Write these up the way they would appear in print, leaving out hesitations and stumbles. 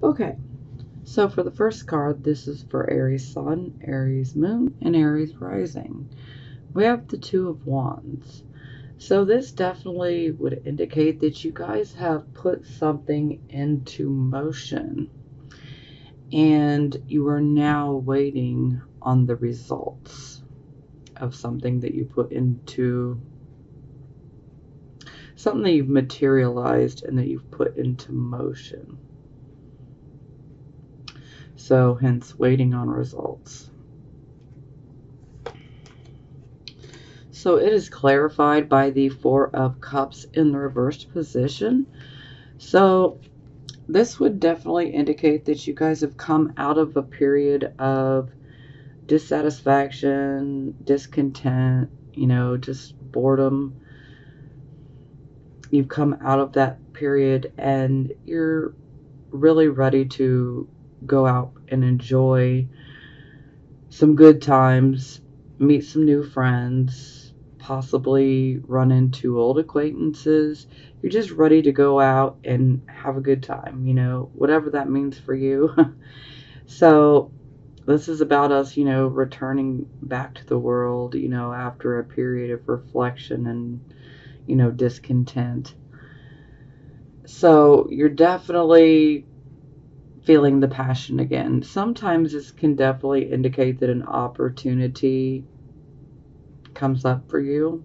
Okay, so for the first card, this is for Aries Sun, Aries Moon, and Aries Rising. We have the Two of Wands. So this definitely would indicate that you guys have put something into motion and you are now waiting on the results of something that you put into, something that you've materialized and that you've put into motion. So hence waiting on results. So it is clarified by the Four of Cups in the reversed position. So this would definitely indicate that you guys have come out of a period of dissatisfaction, discontent, just boredom. You've come out of that period and you're really ready to go out and enjoy some good times, meet some new friends, possibly run into old acquaintances. You're just ready to go out and have a good time, whatever that means for you. So, this is about us, returning back to the world, after a period of reflection and, discontent. So, you're definitely feeling the passion again. Sometimes this can definitely indicate that an opportunity comes up for you.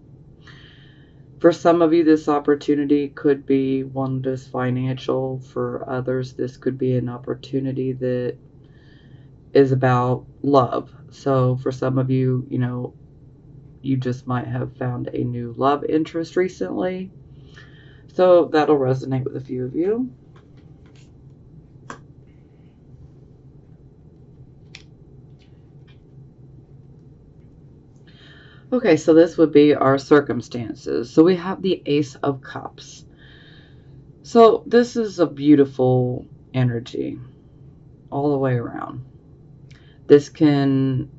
For some of you, this opportunity could be one that's financial. For others, this could be an opportunity that is about love. So for some of you, you just might have found a new love interest recently. So that'll resonate with a few of you. Okay, so this would be our circumstances. So we have the Ace of Cups. So this is a beautiful energy all the way around. This can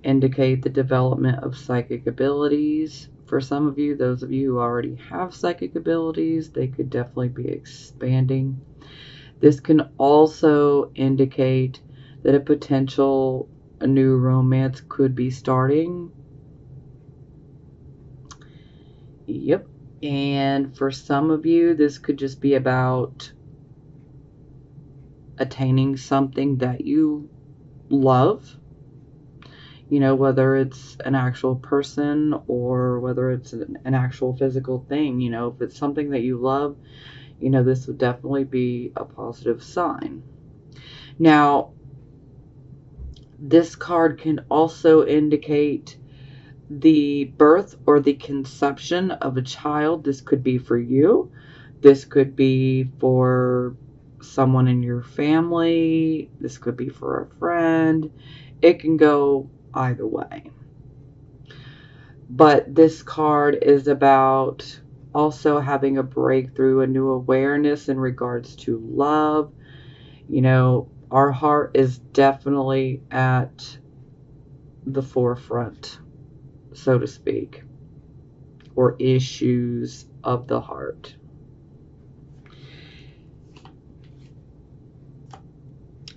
indicate the development of psychic abilities. For some of you, those of you who already have psychic abilities, they could definitely be expanding. This can also indicate that a new romance could be starting. Yep. And for some of you, this could just be about attaining something that you love, whether it's an actual person or whether it's an actual physical thing. If it's something that you love, this would definitely be a positive sign. Now, this card can also indicate the birth or the conception of a child. This could be for you. This could be for someone in your family. This could be for a friend. It can go either way. But this card is about also having a breakthrough, a new awareness in regards to love. Our heart is definitely at the forefront, so to speak, or issues of the heart.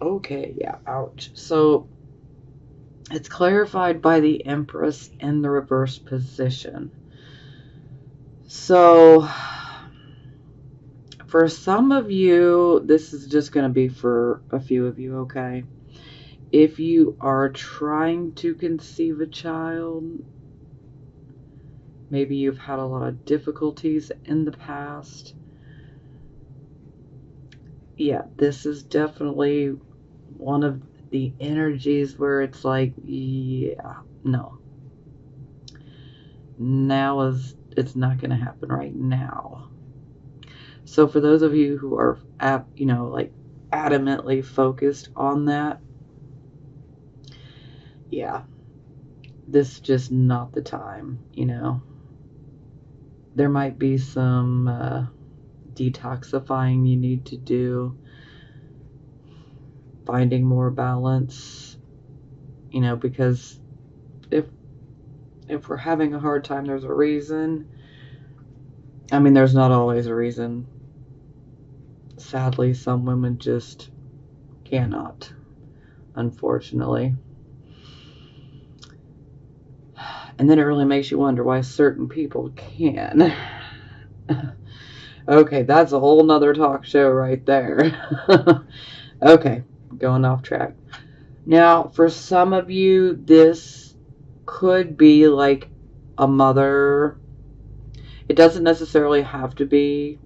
Okay, yeah, ouch. So it's clarified by the Empress in the reverse position. So for some of you, this is just going to be for a few of you, okay? If you are trying to conceive a child, maybe you've had a lot of difficulties in the past. Yeah, this is definitely one of the energies where it's like, yeah, no. It's not going to happen right now. So for those of you who are adamantly focused on that, yeah, this is just not the time. There might be some detoxifying you need to do, finding more balance, because if we're having a hard time, there's a reason. I mean, there's not always a reason. Sadly, some women just cannot, unfortunately. And then it really makes you wonder why certain people can. Okay, that's a whole nother talk show right there. Okay, going off track. Now, for some of you, this could be like a mother. It doesn't necessarily have to be,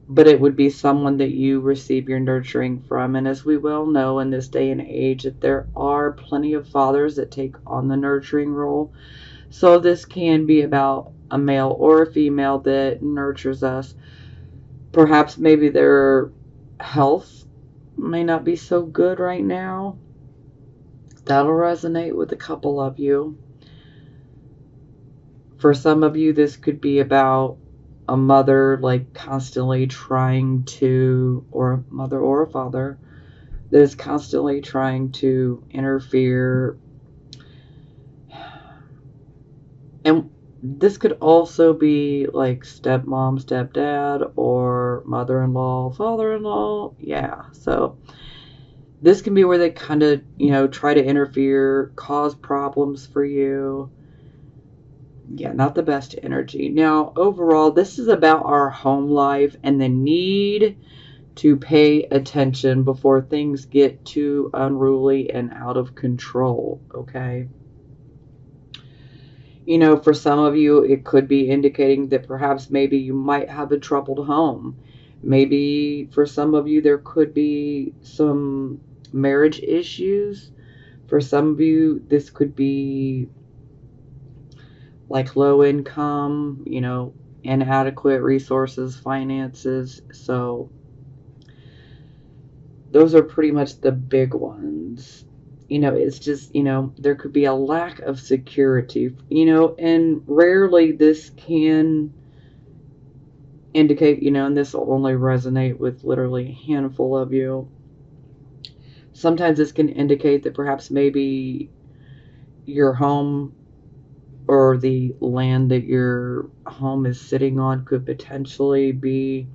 but it would be someone that you receive your nurturing from. And as we well know in this day and age, that there are plenty of fathers that take on the nurturing role. So this can be about a male or a female that nurtures us. Perhaps maybe their health may not be so good right now. That'll resonate with a couple of you. For some of you, this could be about a mother like constantly trying to, or a mother or a father that is constantly trying to interfere. And this could also be like stepmom, stepdad, or mother-in-law, father-in-law. Yeah, so this can be where they kind of, try to interfere, cause problems for you. Yeah, not the best energy. Now, overall, this is about our home life and the need to pay attention before things get too unruly and out of control, okay? For some of you, it could be indicating that perhaps maybe you might have a troubled home. Maybe for some of you, there could be some marriage issues. For some of you, this could be like low income, inadequate resources, finances. So those are pretty much the big ones. It's just, there could be a lack of security, and rarely this can indicate, and this will only resonate with literally a handful of you. Sometimes this can indicate that perhaps maybe your home or the land that your home is sitting on could potentially be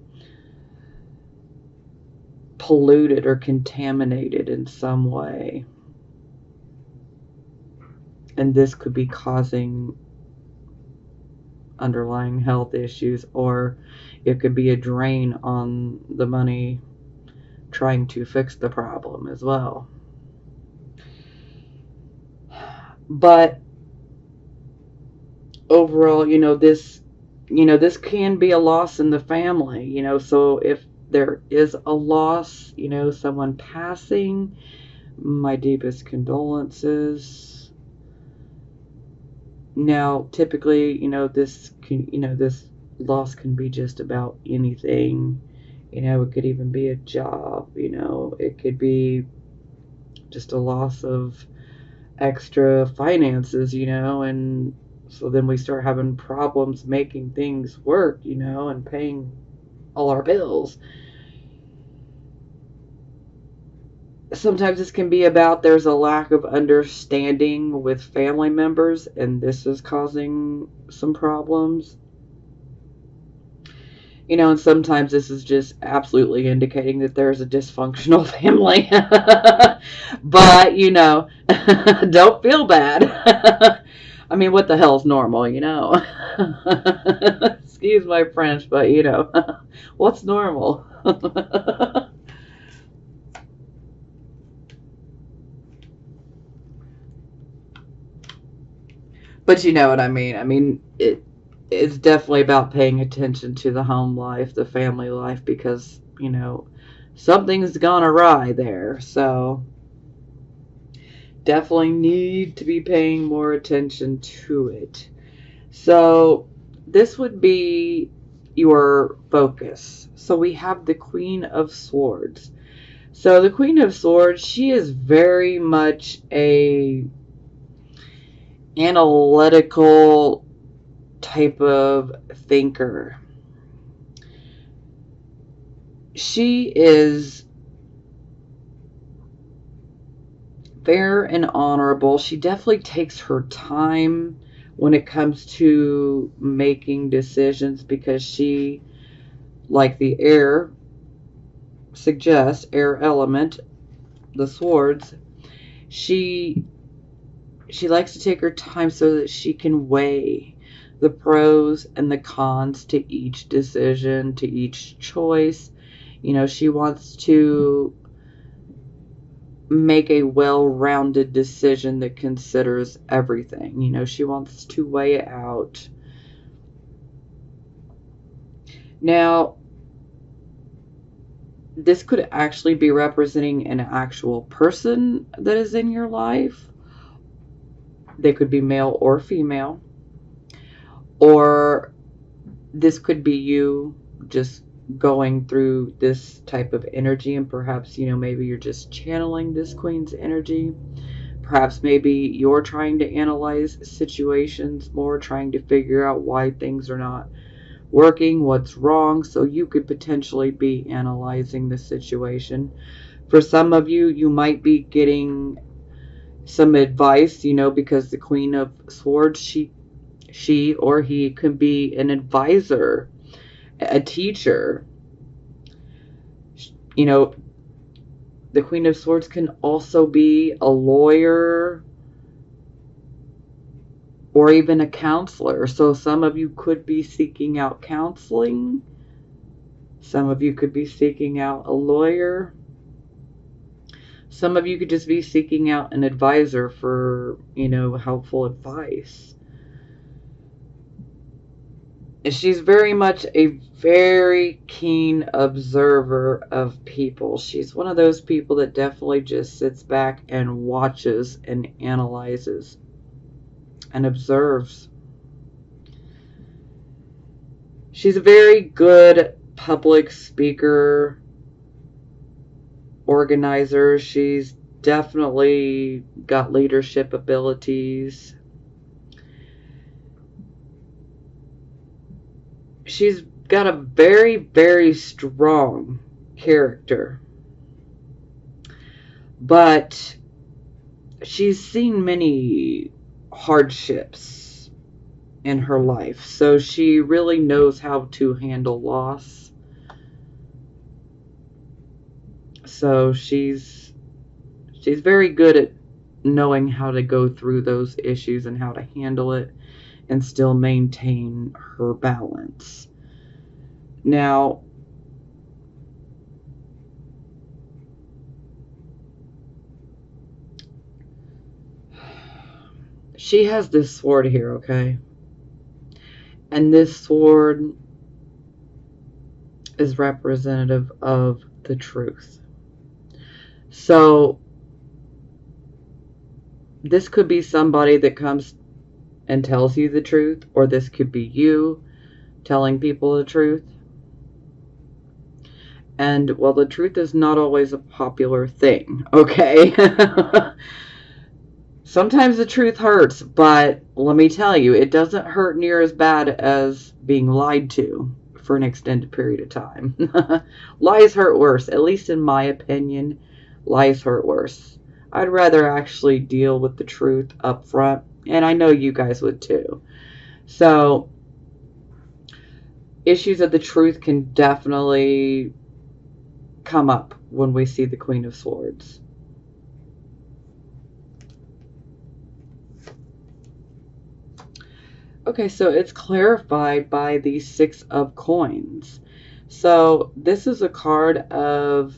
polluted or contaminated in some way. And this could be causing underlying health issues, or it could be a drain on the money trying to fix the problem as well. But overall, this can be a loss in the family, so if there is a loss, someone passing, my deepest condolences. Now, typically, this loss can be just about anything. It could even be a job, it could be just a loss of extra finances, and so then we start having problems making things work, and paying all our bills. Sometimes this can be about there's a lack of understanding with family members, and this is causing some problems. And sometimes this is just absolutely indicating that there's a dysfunctional family. But, don't feel bad. I mean, what the hell's normal, Excuse my French, but, what's normal? But you know what I mean. I mean, it's definitely about paying attention to the home life, the family life, because, something's gone awry there. So definitely need to be paying more attention to it. So this would be your focus. So we have the Queen of Swords. So the Queen of Swords, she is very much a analytical type of thinker. She is fair and honorable. She definitely takes her time when it comes to making decisions, because she, like the air suggests, air element, the swords, she likes to take her time so that she can weigh the pros and the cons to each decision, to each choice. She wants to make a well-rounded decision that considers everything. She wants to weigh it out. Now, this could actually be representing an actual person that is in your life. They could be male or female. Or this could be you just going through this type of energy, and perhaps, maybe you're just channeling this queen's energy. Perhaps maybe you're trying to analyze situations more, trying to figure out why things are not working, what's wrong, so you could potentially be analyzing the situation. For some of you, you might be getting some advice, because the Queen of Swords, she or he could be an advisor, a teacher. The Queen of Swords can also be a lawyer or even a counselor. So some of you could be seeking out counseling. Some of you could be seeking out a lawyer. Some of you could just be seeking out an advisor for, helpful advice. She's very much a very keen observer of people. She's one of those people that definitely just sits back and watches and analyzes and observes. She's a very good public speaker, organizer. She's definitely got leadership abilities. She's got a very, very strong character. But she's seen many hardships in her life. So she really knows how to handle loss. So she's very good at knowing how to go through those issues and how to handle it and still maintain her balance. Now, she has this sword here, okay? And this sword is representative of the truth. So, this could be somebody that comes and tells you the truth, or this could be you telling people the truth. And, well, the truth is not always a popular thing, okay? Sometimes the truth hurts, but let me tell you, it doesn't hurt near as bad as being lied to for an extended period of time. Lies hurt worse, at least in my opinion. Lies hurt worse. I'd rather actually deal with the truth up front, and I know you guys would too. So, issues of the truth can definitely come up when we see the Queen of Swords. Okay, so it's clarified by the Six of Coins. So this is a card of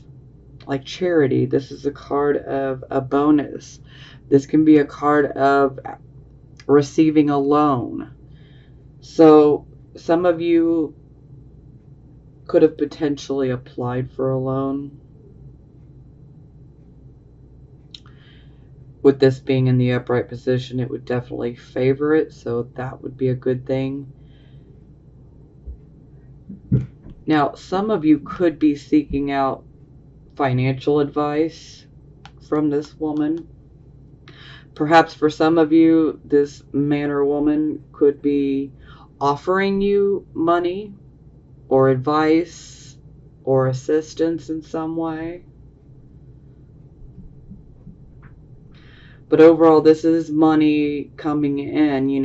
like charity. This is a card of a bonus. This can be a card of receiving a loan. So some of you could have potentially applied for a loan. With this being in the upright position, it would definitely favor it, so that would be a good thing. Now, some of you could be seeking out financial advice from this woman. Perhaps for some of you, this man or woman could be offering you money or advice or assistance in some way. But overall, this is money coming in,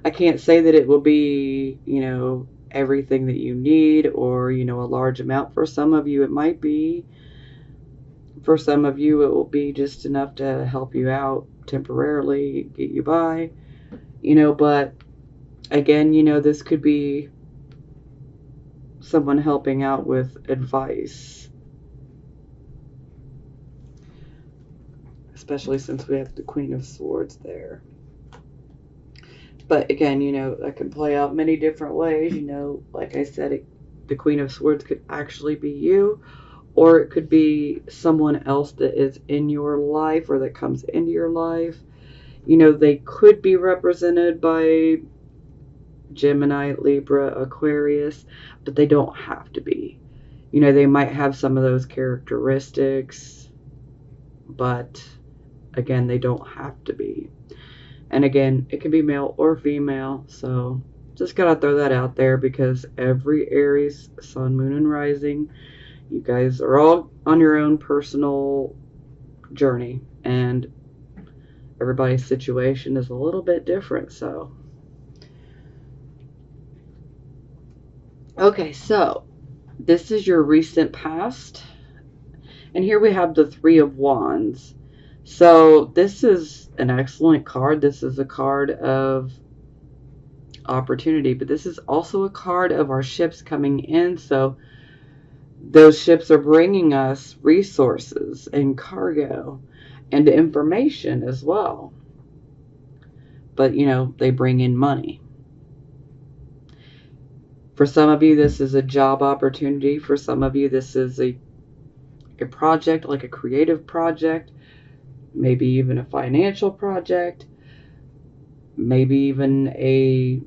I can't say that it will be, everything that you need, or, a large amount. For some of you, it might be. For some of you, it will be just enough to help you out temporarily, get you by, but again, this could be someone helping out with advice, especially since we have the Queen of Swords there. But again, that can play out many different ways. Like I said, the Queen of Swords could actually be you, or it could be someone else that is in your life or that comes into your life. They could be represented by Gemini, Libra, Aquarius, but they don't have to be. They might have some of those characteristics, but again, they don't have to be. And again, it can be male or female, so just gotta throw that out there, because every Aries, sun, moon, and rising, you guys are all on your own personal journey, and everybody's situation is a little bit different. So okay, so this is your recent past, and here we have the Three of Wands. So this is an excellent card. This is a card of opportunity, but this is also a card of our ships coming in. So those ships are bringing us resources and cargo and information as well. But, they bring in money. For some of you, this is a job opportunity. For some of you, this is a project, like a creative project, maybe even a financial project, maybe even a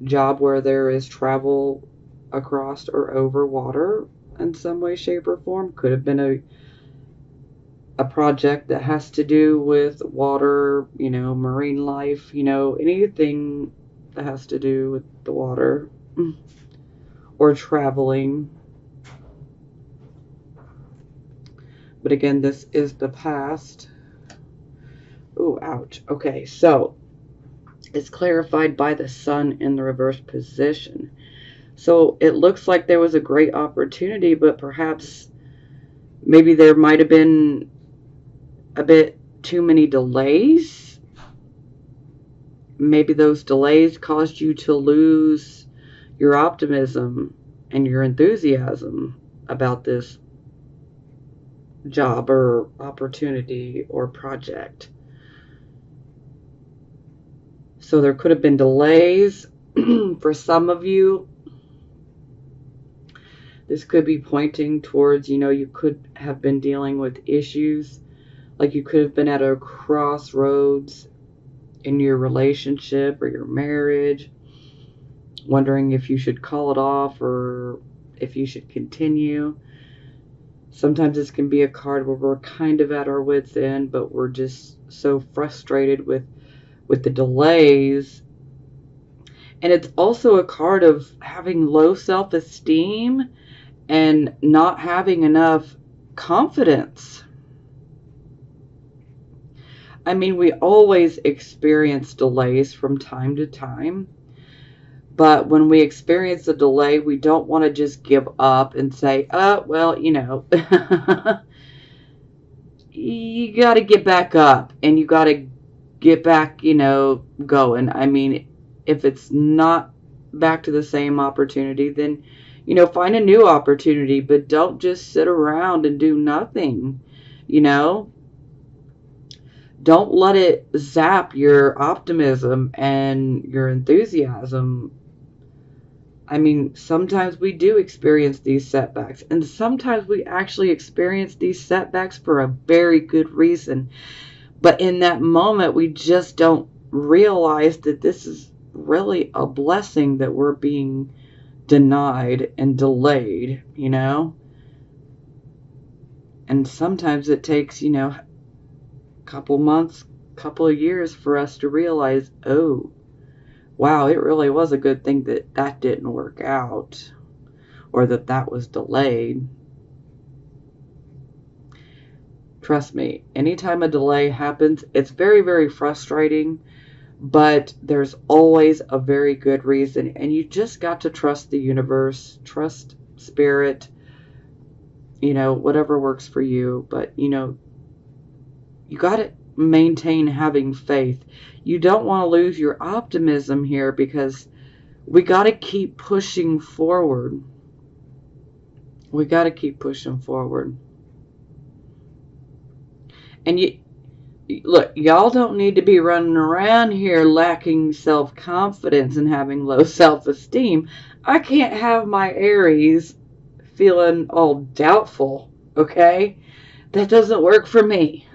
job where there is travel across or over water in some way, shape, or form. Could have been a project that has to do with water, marine life, anything that has to do with the water, or traveling. But again, this is the past. Oh, ouch. Okay, so it's clarified by the sun in the reverse position. So it looks like there was a great opportunity, but perhaps maybe there might have been a bit too many delays. Maybe those delays caused you to lose your optimism and your enthusiasm about this job or opportunity or project. So there could have been delays. For some of you, this could be pointing towards, you could have been dealing with issues. Like you could have been at a crossroads in your relationship or your marriage, wondering if you should call it off or if you should continue. Sometimes this can be a card where we're kind of at our wits' end, but we're just so frustrated with the delays. And it's also a card of having low self-esteem and not having enough confidence. I mean, we always experience delays from time to time, but when we experience a delay, we don't want to just give up and say, oh, well, you got to get back up and you got to get back, going. I mean, if it's not back to the same opportunity, then, find a new opportunity, but don't just sit around and do nothing, Don't let it zap your optimism and your enthusiasm. I mean, sometimes we do experience these setbacks, and sometimes we actually experience these setbacks for a very good reason. But in that moment, we just don't realize that this is really a blessing that we're being denied and delayed, And sometimes it takes, couple months, couple of years for us to realize, oh, wow, it really was a good thing that didn't work out, or that was delayed. Trust me, anytime a delay happens, it's very, very frustrating, but there's always a very good reason, and you just got to trust the universe, trust spirit, whatever works for you. But you got to maintain having faith. You don't want to lose your optimism here, because we got to keep pushing forward. We got to keep pushing forward. And look, y'all don't need to be running around here lacking self-confidence and having low self-esteem. I can't have my Aries feeling all doubtful, okay? That doesn't work for me.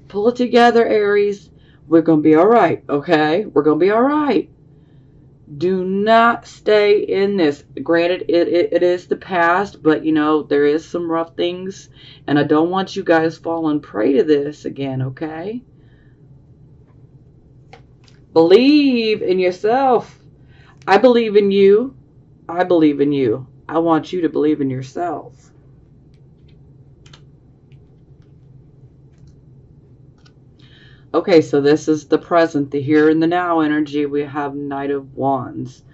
Pull it together, Aries. We're going to be all right, okay? We're going to be all right. Do not stay in this. Granted, it is the past, but there is some rough things, and I don't want you guys falling prey to this again, okay? Believe in yourself. I believe in you. I believe in you. I want you to believe in yourself. Okay, so this is the present, the here and the now energy. We have Knight of Wands.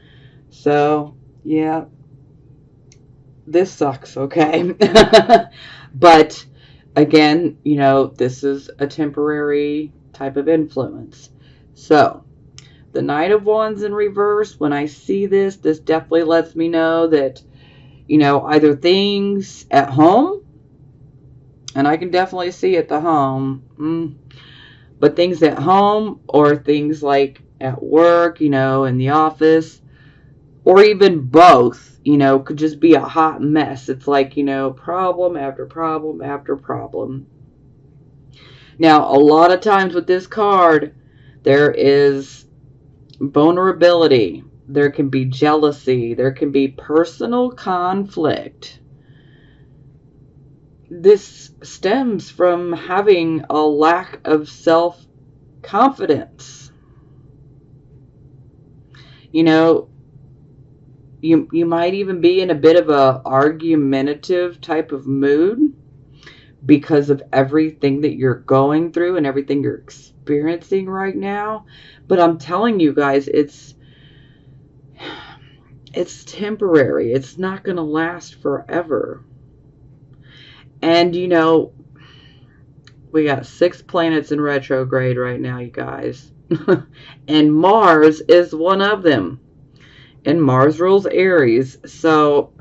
So, yeah, this sucks, okay? But, again, this is a temporary type of influence. So, the Knight of Wands in reverse, when I see this definitely lets me know that, either things at home, and I can definitely see at the home, but things at home or things like at work, in the office, or even both, could just be a hot mess. It's like, problem after problem after problem. Now, a lot of times with this card, there is vulnerability. There can be jealousy. There can be personal conflict. This stems from having a lack of self-confidence. You might even be in a bit of a argumentative type of mood because of everything that you're going through and everything you're experiencing right now. But I'm telling you guys, it's temporary. It's not going to last forever. And, we got 6 planets in retrograde right now, you guys. And Mars is one of them. And Mars rules Aries. So,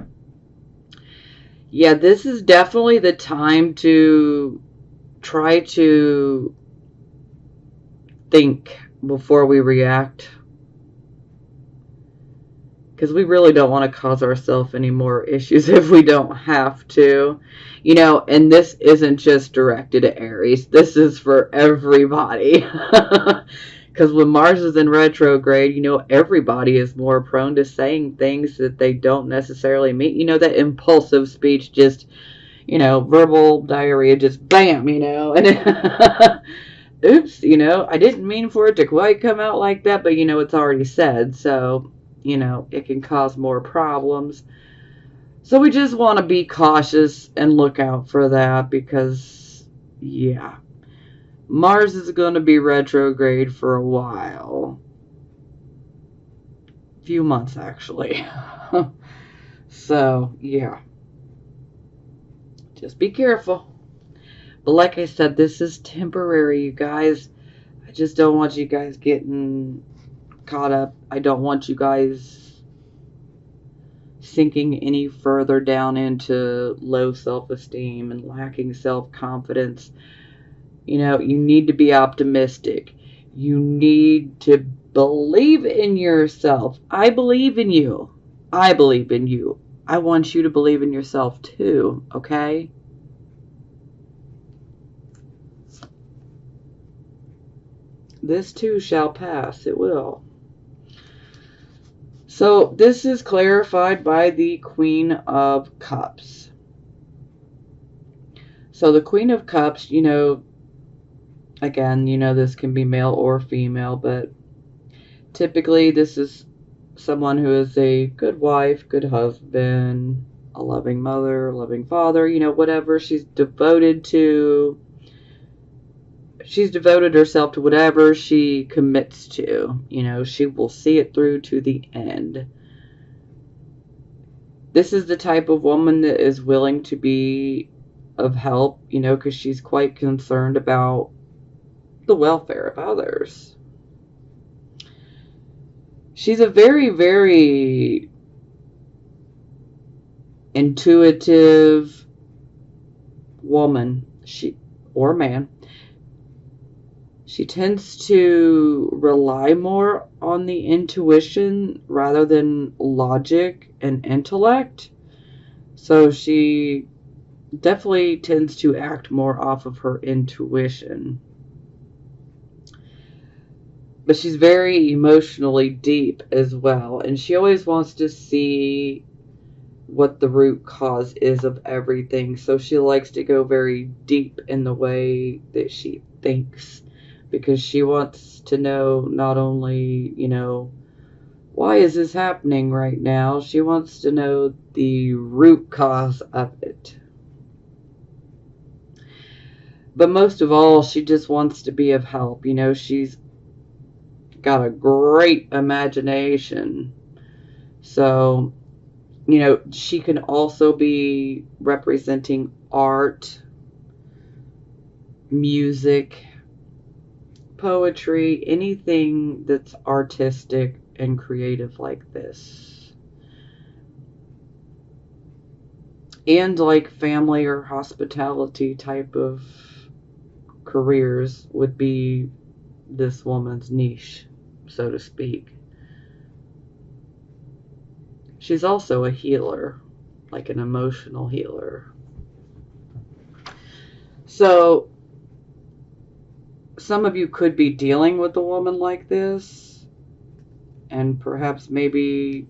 yeah, this is definitely the time to try to think before we react. Because we really don't want to cause ourselves any more issues if we don't have to. And this isn't just directed at Aries. This is for everybody. Because when Mars is in retrograde, everybody is more prone to saying things that they don't necessarily mean. That impulsive speech, just, verbal diarrhea, just bam, and oops, I didn't mean for it to quite come out like that, but, it's already said. So, it can cause more problems. So we just want to be cautious and look out for that because, yeah, Mars is going to be retrograde for a while. A few months, actually. So, yeah. Just be careful. But like I said, this is temporary, you guys. I just don't want you guys getting caught up. I don't want you guys sinking any further down into low self-esteem and lacking self-confidence. You need to be optimistic. You need to believe in yourself. I believe in you. I believe in you. I want you to believe in yourself too, okay? This too shall pass. It will. So this is clarified by the Queen of Cups. So the Queen of Cups, again, this can be male or female, but typically this is someone who is a good wife, good husband, a loving mother, a loving father, whatever she's devoted to. She's devoted herself to whatever she commits to. She will see it through to the end. This is the type of woman that is willing to be of help, because she's quite concerned about the welfare of others. She's a very, very intuitive woman, or man. She tends to rely more on the intuition rather than logic and intellect. So she definitely tends to act more off of her intuition. But she's very emotionally deep as well. And she always wants to see what the root cause is of everything. So she likes to go very deep in the way that she thinks. Because she wants to know not only, why is this happening right now? She wants to know the root cause of it. But most of all, she just wants to be of help. She's got a great imagination. So, she can also be representing art, music, poetry, anything that's artistic and creative like this. And like family or hospitality type of careers would be this woman's niche, so to speak. She's also a healer, like an emotional healer. So some of you could be dealing with a woman like this, and perhaps maybe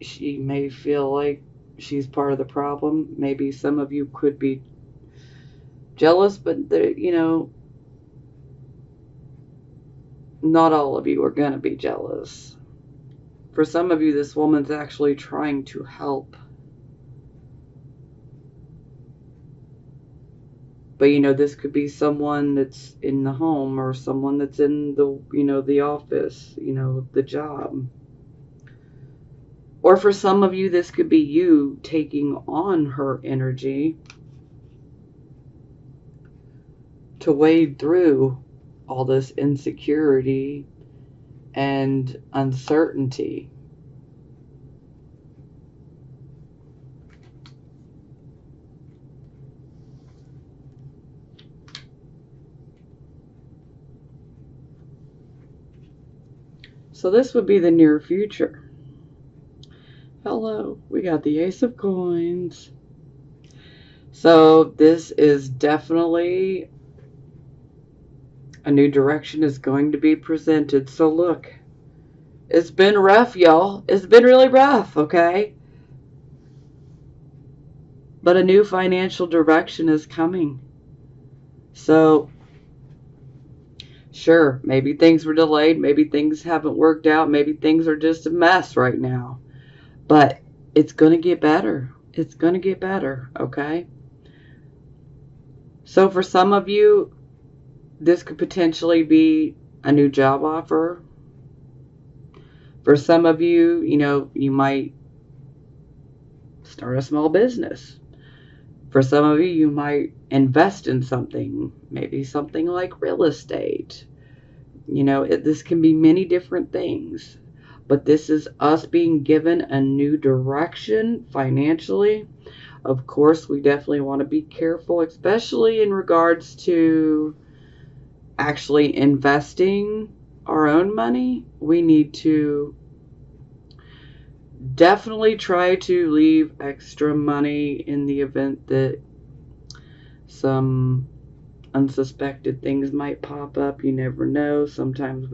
she may feel like she's part of the problem. Maybe some of you could be jealous, but not all of you are going to be jealous. For some of you, this woman's actually trying to help. But this could be someone that's in the home, or someone that's in the the office, the job. Or for some of you, this could be you taking on her energy to wade through all this insecurity and uncertainty. So this would be the near future. Hello, we got the Ace of Coins. So this is definitely a new direction is going to be presented. So look, it's been rough, y'all. It's been really rough, okay? But a new financial direction is coming. So, sure, maybe things were delayed. Maybe things haven't worked out. Maybe things are just a mess right now. But it's going to get better. It's going to get better, okay? So for some of you, this could potentially be a new job offer. For some of you, you might start a small business. For some of you, you might invest in something, maybe something like real estate. This can be many different things. But this is us being given a new direction financially. Of course, we definitely want to be careful, especially in regards to actually investing our own money. We need to definitely try to leave extra money in the event that some unsuspected things might pop up. You never know. Sometimes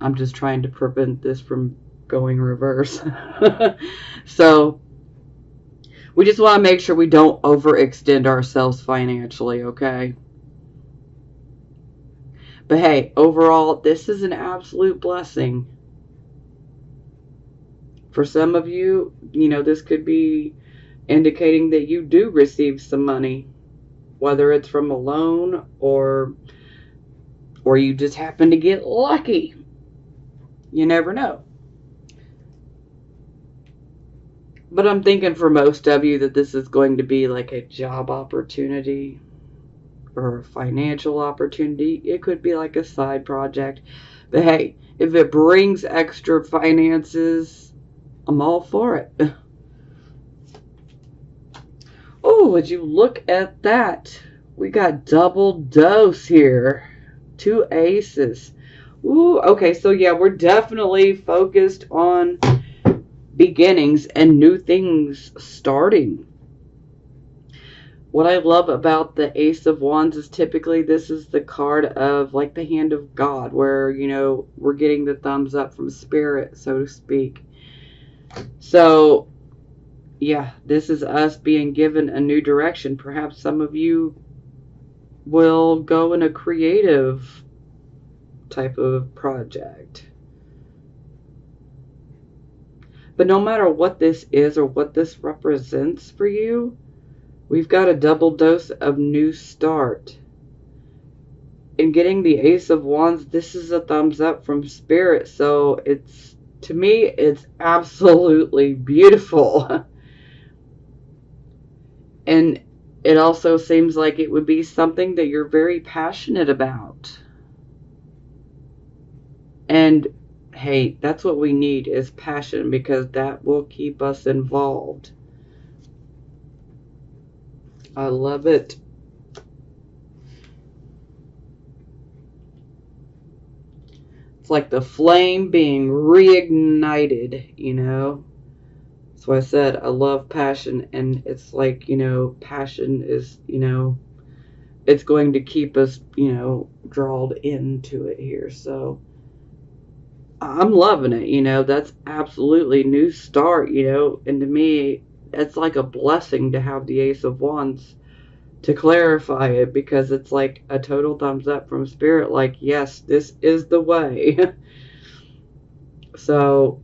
I'm just trying to prevent this from going reverse. So we just want to make sure we don't overextend ourselves financially, okay? But hey, overall, this is an absolute blessing. For some of you, this could be indicating that you do receive some money, whether it's from a loan or you just happen to get lucky. You never know. But I'm thinking for most of you that this is going to be like a job opportunity or a financial opportunity. It could be like a side project. But hey, if it brings extra finances, I'm all for it. Oh, would you look at that? We got double dose here. 2 aces. Ooh, okay, so yeah, we're definitely focused on beginnings and new things starting. What I love about the Ace of Wands is typically this is the card of like the hand of God, where, you know, we're getting the thumbs up from spirit, so to speak. So yeah, this is us being given a new direction. Perhaps some of you will go in a creative type of project. But no matter what this is or what this represents for you, we've got a double dose of new start. In getting the Ace of Wands, this is a thumbs up from spirit. So it's, to me, it's absolutely beautiful. And it also seems like it would be something that you're very passionate about. And hey, that's what we need, is passion, because that will keep us involved. I love it. It's like the flame being reignited, you know. That's why I said I love passion, and it's like, you know, passion is, you know, it's going to keep us, you know, drawn into it here. So I'm loving it, you know. That's absolutely new start, you know. And to me, it's like a blessing to have the Ace of Wands to clarify it, because it's like a total thumbs up from spirit, like, yes, this is the way. So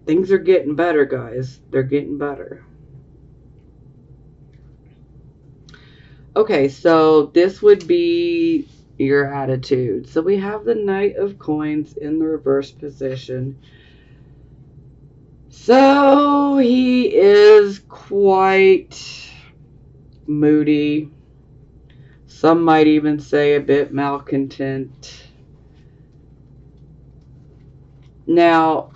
things are getting better, guys. They're getting better. Okay, so this would be your attitude. So we have the Knight of Coins in the reverse position. So he is quite moody. Some might even say a bit malcontent. Now,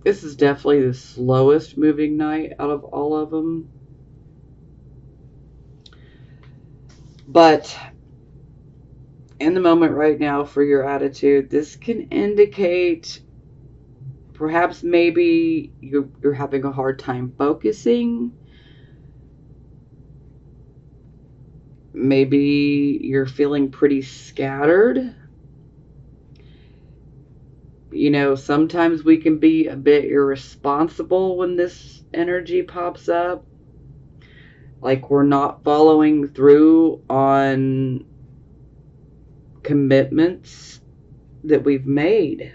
this is definitely the slowest moving knight out of all of them. But in the moment right now, for your attitude, this can indicate perhaps maybe you're having a hard time focusing. Maybe you're feeling pretty scattered. You know, sometimes we can be a bit irresponsible when this energy pops up. Like we're not following through on commitments that we've made.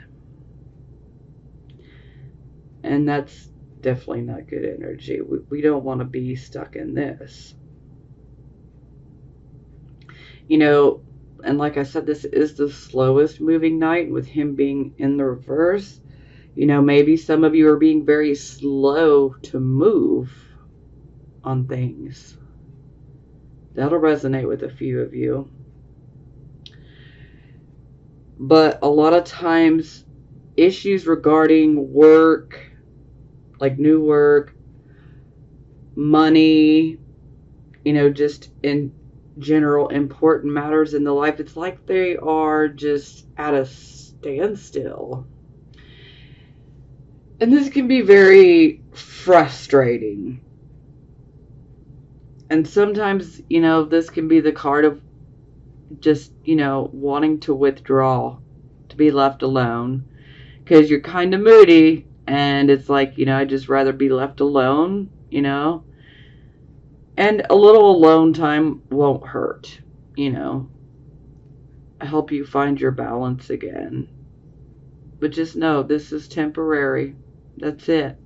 And that's definitely not good energy. We don't want to be stuck in this. You know, and like I said, this is the slowest moving knight, with him being in the reverse. You know, maybe some of you are being very slow to move on things. That'll resonate with a few of you. But a lot of times, issues regarding work, like new work, money, you know, just in general important matters in the life, it's like they are just at a standstill. And this can be very frustrating. And sometimes, you know, this can be the card of just, you know, wanting to withdraw, to be left alone, because you're kind of moody, and it's like, you know, I'd just rather be left alone, you know. And a little alone time won't hurt, you know. Help you find your balance again. But just know this is temporary. That's it.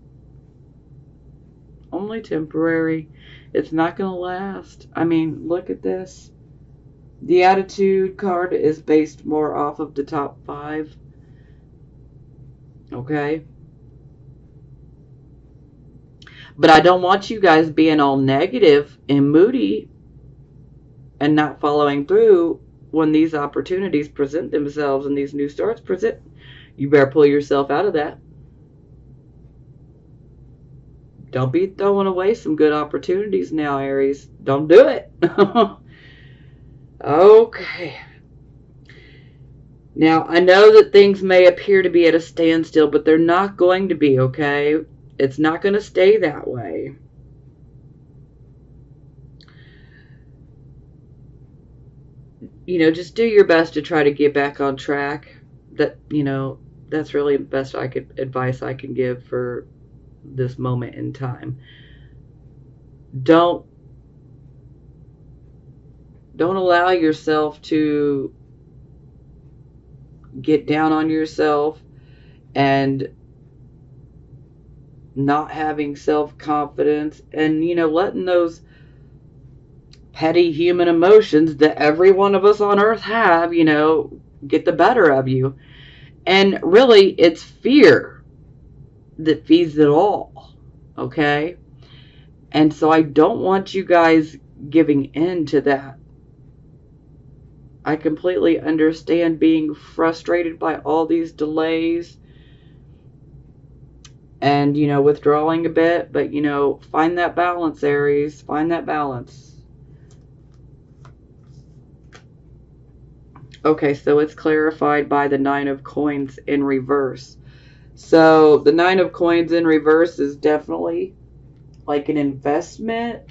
only temporary. It's not going to last. I mean, look at this. The attitude card is based more off of the top 5. Okay? But I don't want you guys being all negative and moody and not following through when these opportunities present themselves and these new starts present. You better pull yourself out of that. Don't be throwing away some good opportunities now, Aries. Don't do it. Okay. Now, I know that things may appear to be at a standstill, but they're not going to be, okay? It's not going to stay that way. You know, just do your best to try to get back on track. That's really the best advice I can give for this moment in time. Don't allow yourself to get down on yourself and not having self-confidence and, letting those petty human emotions that every one of us on earth have, get the better of you. And really, it's fear that feeds it all, okay? And so I don't want you guys giving in to that. I completely understand being frustrated by all these delays and, withdrawing a bit. But, find that balance, Aries. Find that balance. Okay, so it's clarified by the 9 of Coins in reverse. So the 9 of Coins in reverse is definitely like an investment,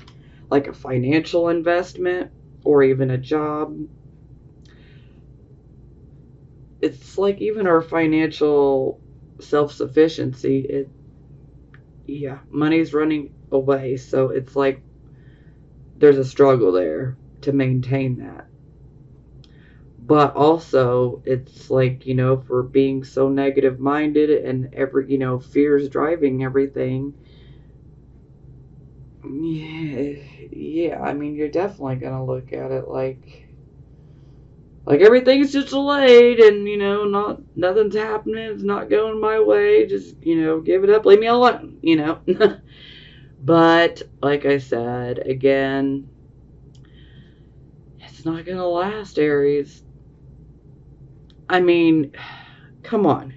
like a financial investment, or even a job. It's like even our financial self-sufficiency, money's running away. So it's like there's a struggle there to maintain that. But also, it's like, for being so negative minded and fear's driving everything. Yeah, I mean, you're definitely going to look at it like everything's just delayed and, nothing's happening. It's not going my way. Just, give it up. Leave me alone, But, like I said, again, it's not going to last, Aries. I mean, come on.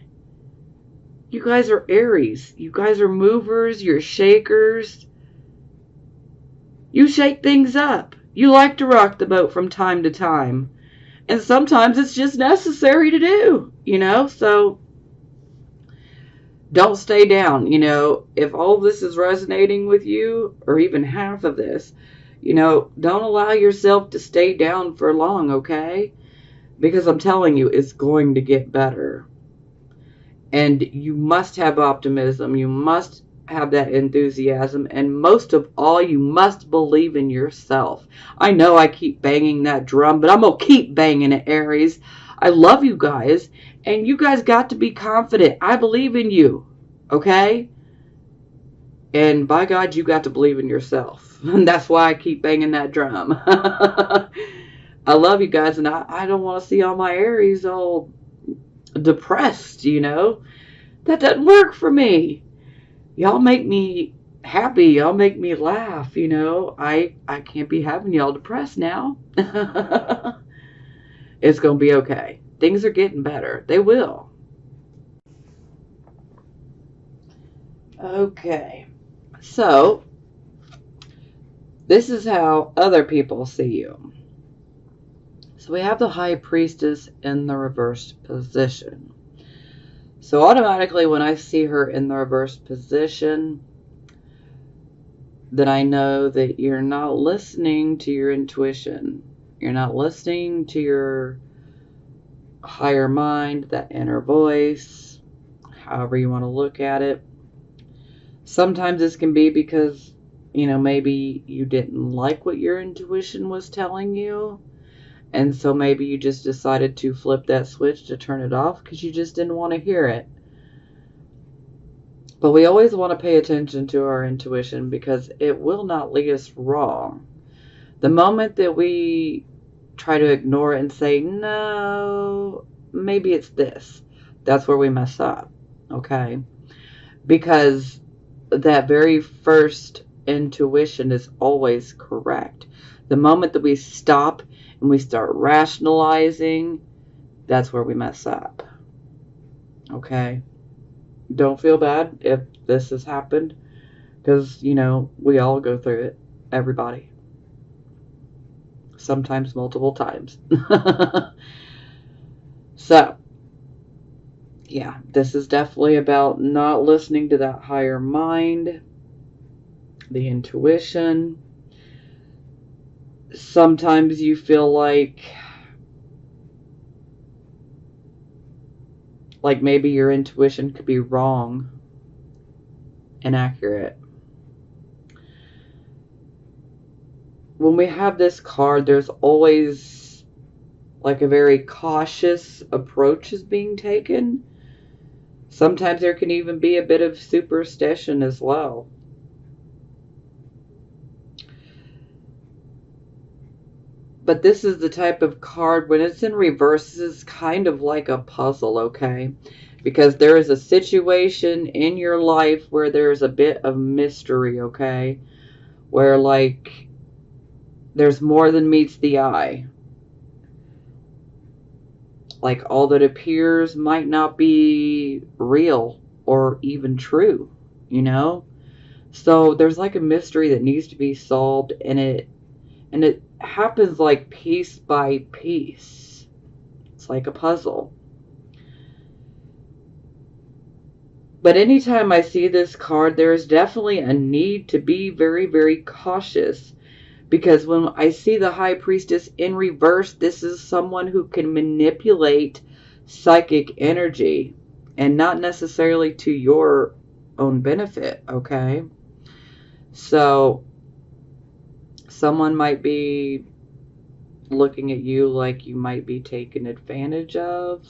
You guys are Aries. You guys are movers. You're shakers. You shake things up. You like to rock the boat from time to time. And sometimes it's just necessary to do, So don't stay down. If all this is resonating with you, or even half of this, don't allow yourself to stay down for long, okay? Because I'm telling you, it's going to get better. And you must have optimism. You must have that enthusiasm. And most of all, you must believe in yourself. I know I keep banging that drum, but I'm going to keep banging it, Aries. I love you guys. And you guys got to be confident. I believe in you. Okay? And by God, you got to believe in yourself. And that's why I keep banging that drum. I love you guys, and I don't want to see all my Aries all depressed, That doesn't work for me. Y'all make me happy. Y'all make me laugh, I can't be having y'all depressed now. It's going to be okay. Things are getting better. They will. Okay. So, this is how other people see you. So we have the High Priestess in the reversed position. So automatically when I see her in the reversed position, then I know that you're not listening to your intuition. You're not listening to your higher mind, that inner voice, however you want to look at it. Sometimes this can be because, maybe you didn't like what your intuition was telling you. And so maybe you just decided to flip that switch to turn it off because you just didn't want to hear it. But we always want to pay attention to our intuition because it will not lead us wrong. The moment that we try to ignore it and say, no, maybe it's this, that's where we mess up, okay? Because that very first intuition is always correct. The moment that we stop and we start rationalizing, that's where we mess up, okay? Don't feel bad if this has happened because, we all go through it. Everybody. Sometimes multiple times. So, yeah, this is definitely about not listening to that higher mind, the intuition. Sometimes you feel like maybe your intuition could be wrong, inaccurate. When we have this card, there's always a very cautious approach is being taken. Sometimes there can even be a bit of superstition as well. But this is the type of card, when it's in reverse, this is kind of like a puzzle, okay? Because there is a situation in your life where there's a bit of mystery, okay? Where, there's more than meets the eye. All that appears might not be real or even true, So there's a mystery that needs to be solved, and it happens piece by piece. It's like a puzzle. But anytime I see this card, there is definitely a need to be very, very cautious. Because when I see the High Priestess in reverse, this is someone who can manipulate psychic energy. And not necessarily to your own benefit, okay? So, someone might be looking at you like you might be taken advantage of.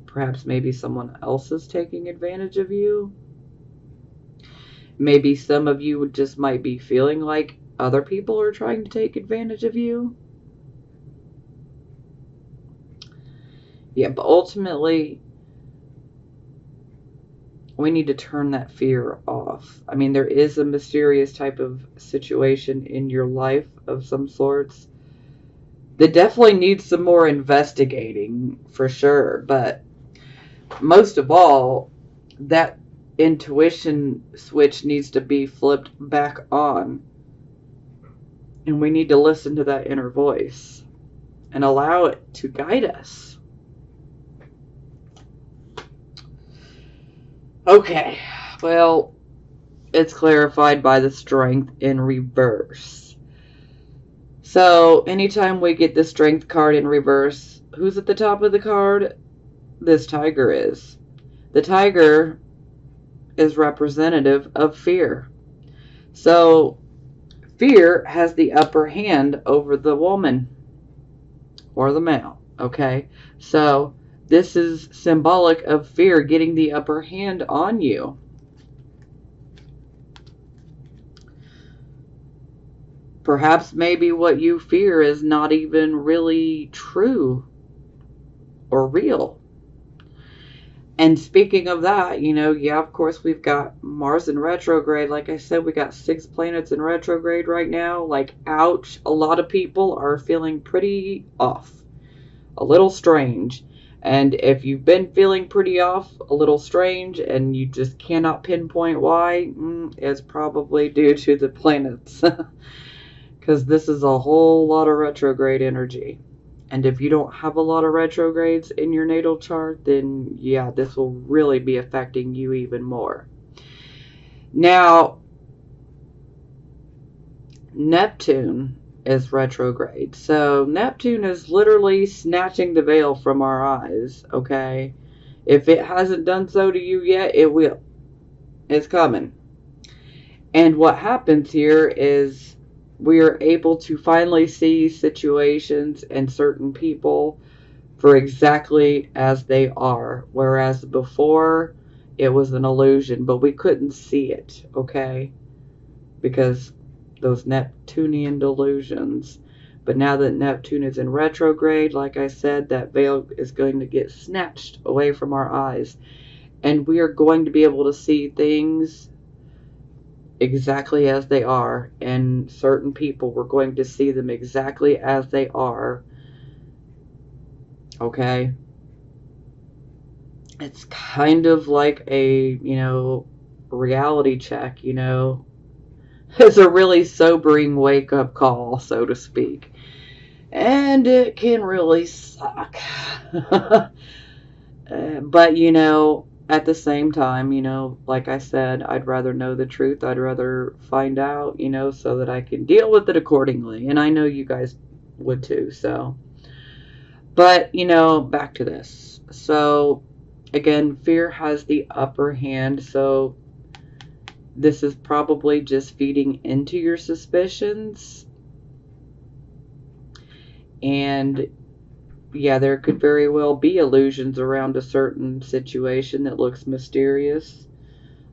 Perhaps maybe someone else is taking advantage of you. Maybe some of you just might be feeling like other people are trying to take advantage of you. Yeah, but ultimately, we need to turn that fear off. I mean, there is a mysterious type of situation in your life of some sorts that definitely needs some more investigating, for sure. But most of all, that intuition switch needs to be flipped back on. And we need to listen to that inner voice and allow it to guide us. Okay, well, it's clarified by the Strength in reverse. So, anytime we get the Strength card in reverse, who's at the top of the card? This tiger is. The tiger is representative of fear. So, fear has the upper hand over the woman or the male, okay? So, this is symbolic of fear getting the upper hand on you. Perhaps maybe what you fear is not even really true or real. And speaking of that, yeah, of course, we've got Mars in retrograde. Like I said, we got 6 planets in retrograde right now. Ouch, a lot of people are feeling pretty off, a little strange. And if you've been feeling pretty off, a little strange, and you just cannot pinpoint why, it's probably due to the planets. Because this is a whole lot of retrograde energy. And if you don't have a lot of retrogrades in your natal chart, then yeah, this will really be affecting you even more. Now, Neptune is retrograde. So Neptune is literally snatching the veil from our eyes, okay? If it hasn't done so to you yet, it will. It's coming. And what happens here is we are able to finally see situations and certain people for exactly as they are. Whereas before, it was an illusion, but we couldn't see it, okay? Because those Neptunian delusions. But now that Neptune is in retrograde, like I said, that veil is going to get snatched away from our eyes. And we are going to be able to see things exactly as they are. And certain people, we're going to see them exactly as they are. Okay? It's kind of like a, reality check, It's a really sobering wake-up call, so to speak. And it can really suck. But, at the same time, like I said, I'd rather know the truth. I'd rather find out, so that I can deal with it accordingly. And I know you guys would too, so. But, back to this. So, again, fear has the upper hand, so this is probably just feeding into your suspicions. And yeah, there could very well be illusions around a certain situation that looks mysterious.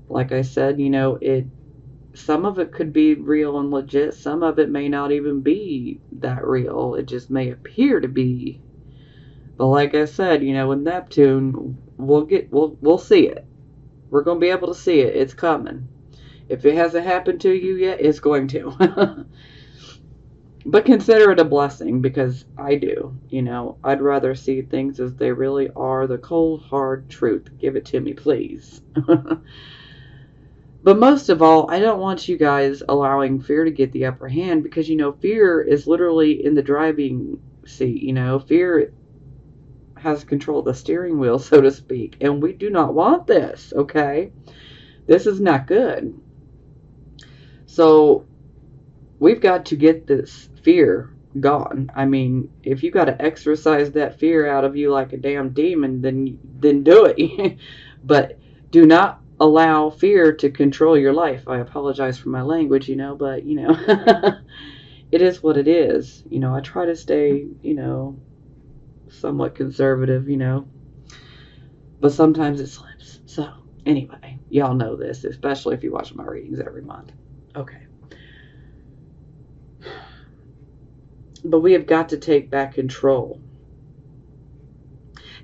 Like I said, some of it could be real and legit. Some of it may not even be that real. It just may appear to be. But like I said, with Neptune, we'll see it. We're going to be able to see it. It's coming. If it hasn't happened to you yet, it's going to. But consider it a blessing, because I do. I'd rather see things as they really are, the cold, hard truth. Give it to me, please. But most of all, I don't want you guys allowing fear to get the upper hand, because, fear is literally in the driving seat. Fear has control of the steering wheel, so to speak. And we do not want this, okay? This is not good. So we've got to get this fear gone. I mean, if you got to exorcise that fear out of you like a damn demon, then do it. But do not allow fear to control your life. I apologize for my language, but it is what it is. I try to stay, somewhat conservative, but sometimes it slips. So anyway, y'all know this, especially if you watch my readings every month. Okay. But we have got to take back control.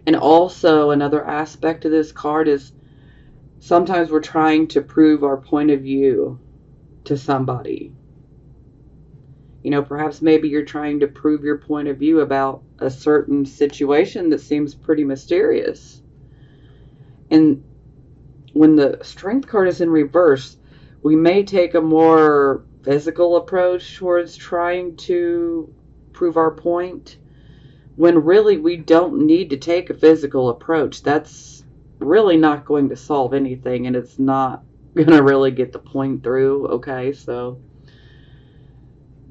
And also, another aspect of this card is sometimes we're trying to prove our point of view to somebody. Perhaps maybe you're trying to prove your point of view about a certain situation that seems pretty mysterious. And when the Strength card is in reverse, we may take a more physical approach towards trying to prove our point, when really we don't need to take a physical approach. That's really not going to solve anything, and it's not going to really get the point through, okay? So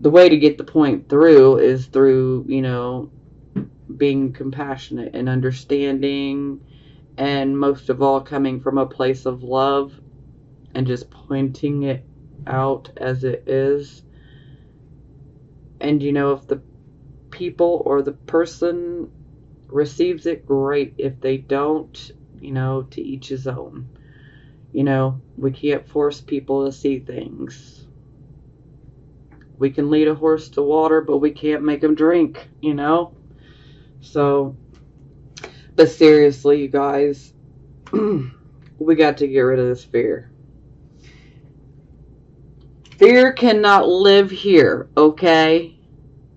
the way to get the point through is through, being compassionate and understanding, and most of all, coming from a place of love and just pointing it out as it is. And, if the people or the person receives it, great. If they don't, to each his own. We can't force people to see things. We can lead a horse to water, but we can't make him drink, So, but seriously, you guys, we got to get rid of this fear. Fear cannot live here, okay?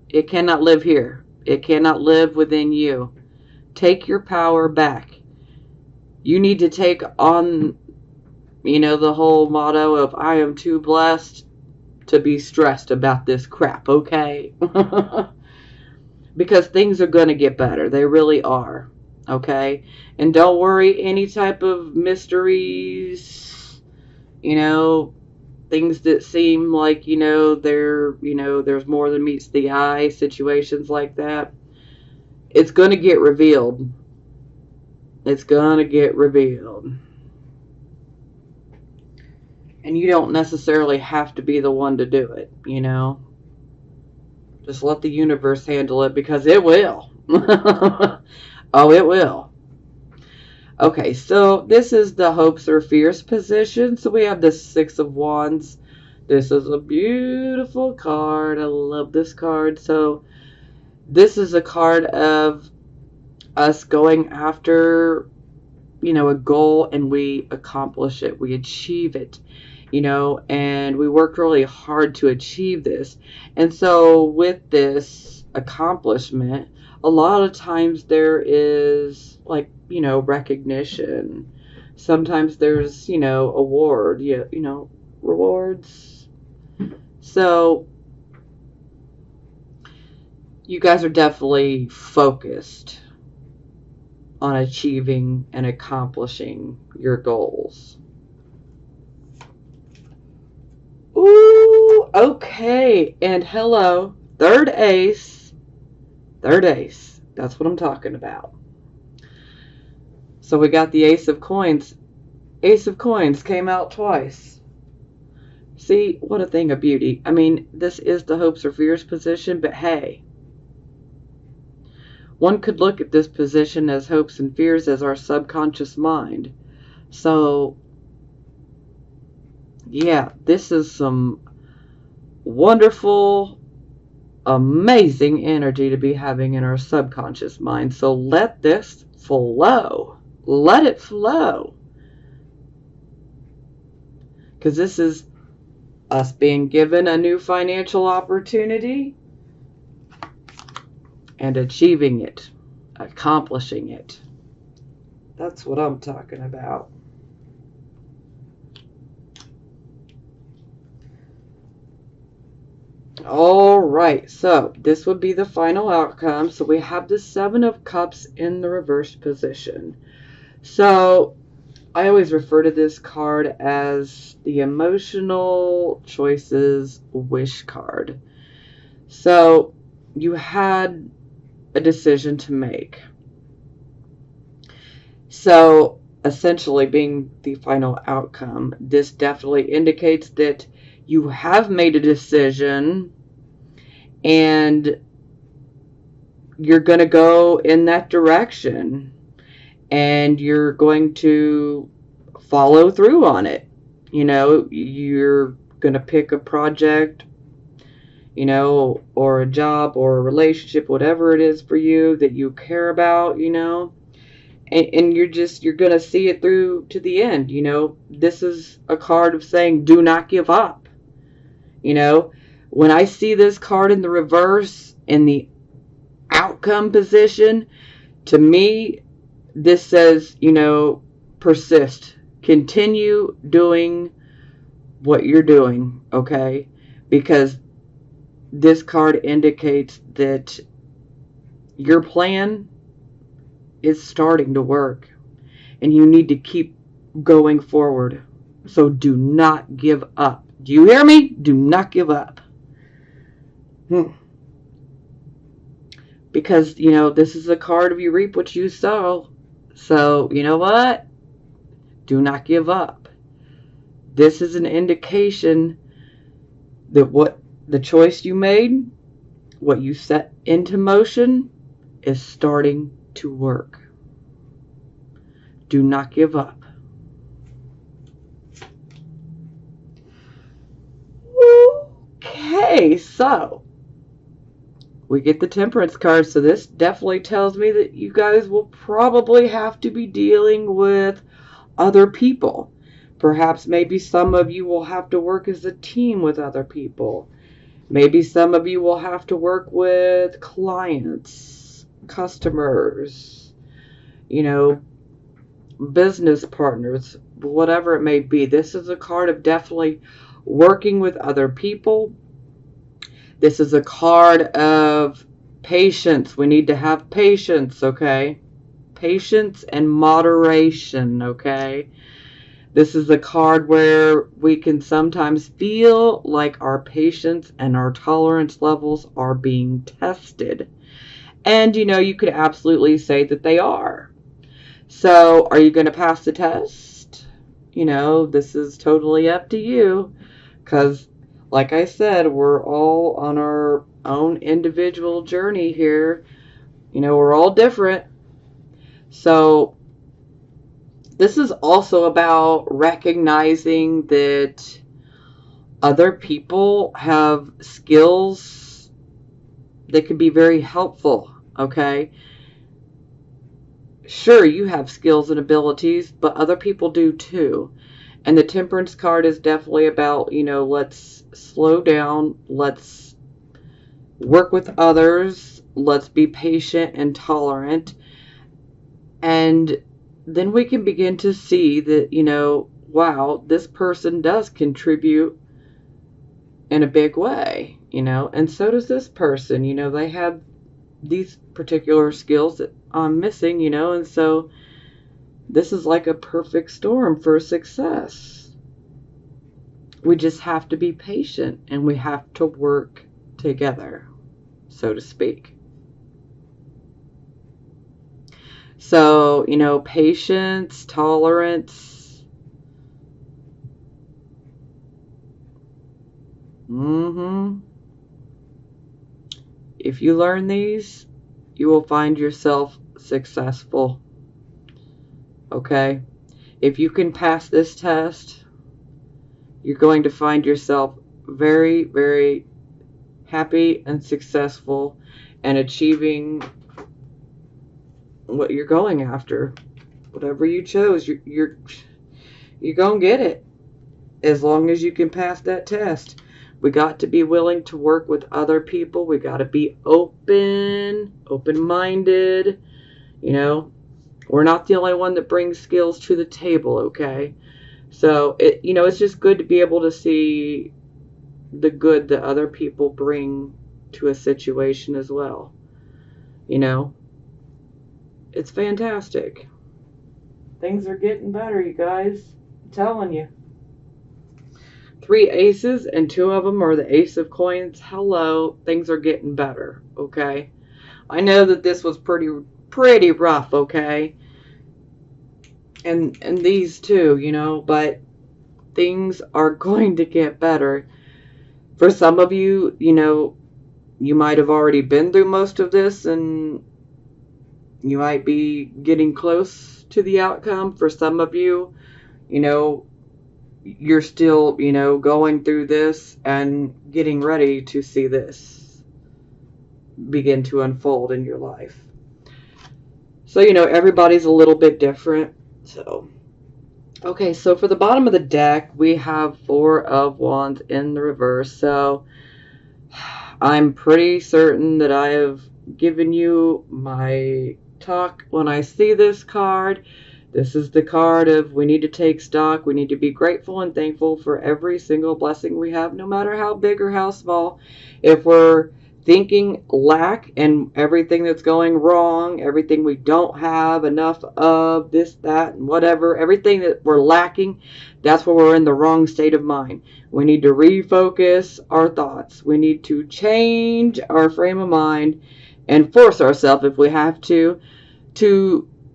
It cannot live here. It cannot live within you. Take your power back. You need to take on, the whole motto of I am too blessed to be stressed about this crap, okay? Because things are going to get better. They really are, okay? And don't worry, any type of mysteries, things that seem like, there's more than meets the eye, situations like that, it's going to get revealed. It's going to get revealed. And you don't necessarily have to be the one to do it, Just let the universe handle it, because it will. Oh, it will. Okay, so this is the hopes or fears position. So we have the Six of Wands. This is a beautiful card. I love this card. So this is a card of us going after, a goal, and we accomplish it. We achieve it, and we worked really hard to achieve this. And so with this accomplishment, a lot of times there is, like, recognition. Sometimes there's, award, rewards. So you guys are definitely focused on achieving and accomplishing your goals. Ooh, okay. And hello, third ace. Third ace. That's what I'm talking about. So we got the Ace of Coins. Ace of Coins came out twice. See, what a thing of beauty. I mean, this is the hopes or fears position, but hey, one could look at this position as hopes and fears as our subconscious mind. So, yeah, this is some wonderful, amazing energy to be having in our subconscious mind. So let this flow. Let it flow. Because this is us being given a new financial opportunity and achieving it, accomplishing it. That's what I'm talking about. All right, so this would be the final outcome. So we have the Seven of Cups in the reversed position. So I always refer to this card as the emotional choices wish card. So you had a decision to make. So essentially, being the final outcome, this definitely indicates that you have made a decision and you're going to go in that direction and you're going to follow through on it. You're going to pick a project, or a job or a relationship, whatever it is for you that you care about, and you're going to see it through to the end. This is a card of saying, do not give up. When I see this card in the reverse in the outcome position, to me, this says, persist. Continue doing what you're doing, okay? Because this card indicates that your plan is starting to work and you need to keep going forward. So do not give up. Do you hear me? Do not give up. Because, this is a card of you reap what you sow. So, you know what? Do not give up. This is an indication that what the choice you made, what you set into motion, is starting to work. Do not give up. Okay, so we get the Temperance card. So this definitely tells me that you guys will probably have to be dealing with other people. Perhaps maybe some of you will have to work as a team with other people. Maybe some of you will have to work with clients, customers, business partners, whatever it may be. This is a card of definitely working with other people. This is a card of patience. We need to have patience, okay? Patience and moderation, okay? This is a card where we can sometimes feel like our patience and our tolerance levels are being tested. And, you could absolutely say that they are. So, are you going to pass the test? This is totally up to you. Because, like I said, we're all on our own individual journey here. We're all different. So, This is also about recognizing that other people have skills that can be very helpful, okay? Sure, you have skills and abilities, but other people do too. And the temperance card is definitely about, let's slow down, let's work with others, let's be patient and tolerant. And then we can begin to see that, wow, this person does contribute in a big way, and so does this person. They have these particular skills that I'm missing, and so this is like a perfect storm for success. We just have to be patient and we have to work together, so to speak. So, patience, tolerance. If you learn these, you will find yourself successful. Okay? If you can pass this test, you're going to find yourself very, very happy and successful and achieving what you're going after. Whatever you chose, you're going to get it as long as you can pass that test. We got to be willing to work with other people. We got to be open-minded. We're not the only one that brings skills to the table, okay? So, it's just good to be able to see the good that other people bring to a situation as well. It's fantastic. Things are getting better, you guys. I'm telling you. 3 aces, and 2 of them are the ace of coins. Hello, things are getting better, okay? I know that this was pretty rough, okay? And these too, but things are going to get better. For some of you, you might have already been through most of this and you might be getting close to the outcome. For some of you, you're still, going through this and getting ready to see this begin to unfold in your life. So, everybody's a little bit different. So, okay, so for the bottom of the deck, we have 4 of Wands in the reverse. So, I'm pretty certain that I have given you my talk when I see this card. This is the card of we need to take stock. We need to be grateful and thankful for every single blessing we have, no matter how big or how small. If we're thinking lack and everything that's going wrong, everything we don't have enough of, this, that, and whatever, everything that we're lacking, that's where we're in the wrong state of mind. We need to refocus our thoughts. We need to change our frame of mind and force ourselves, if we have to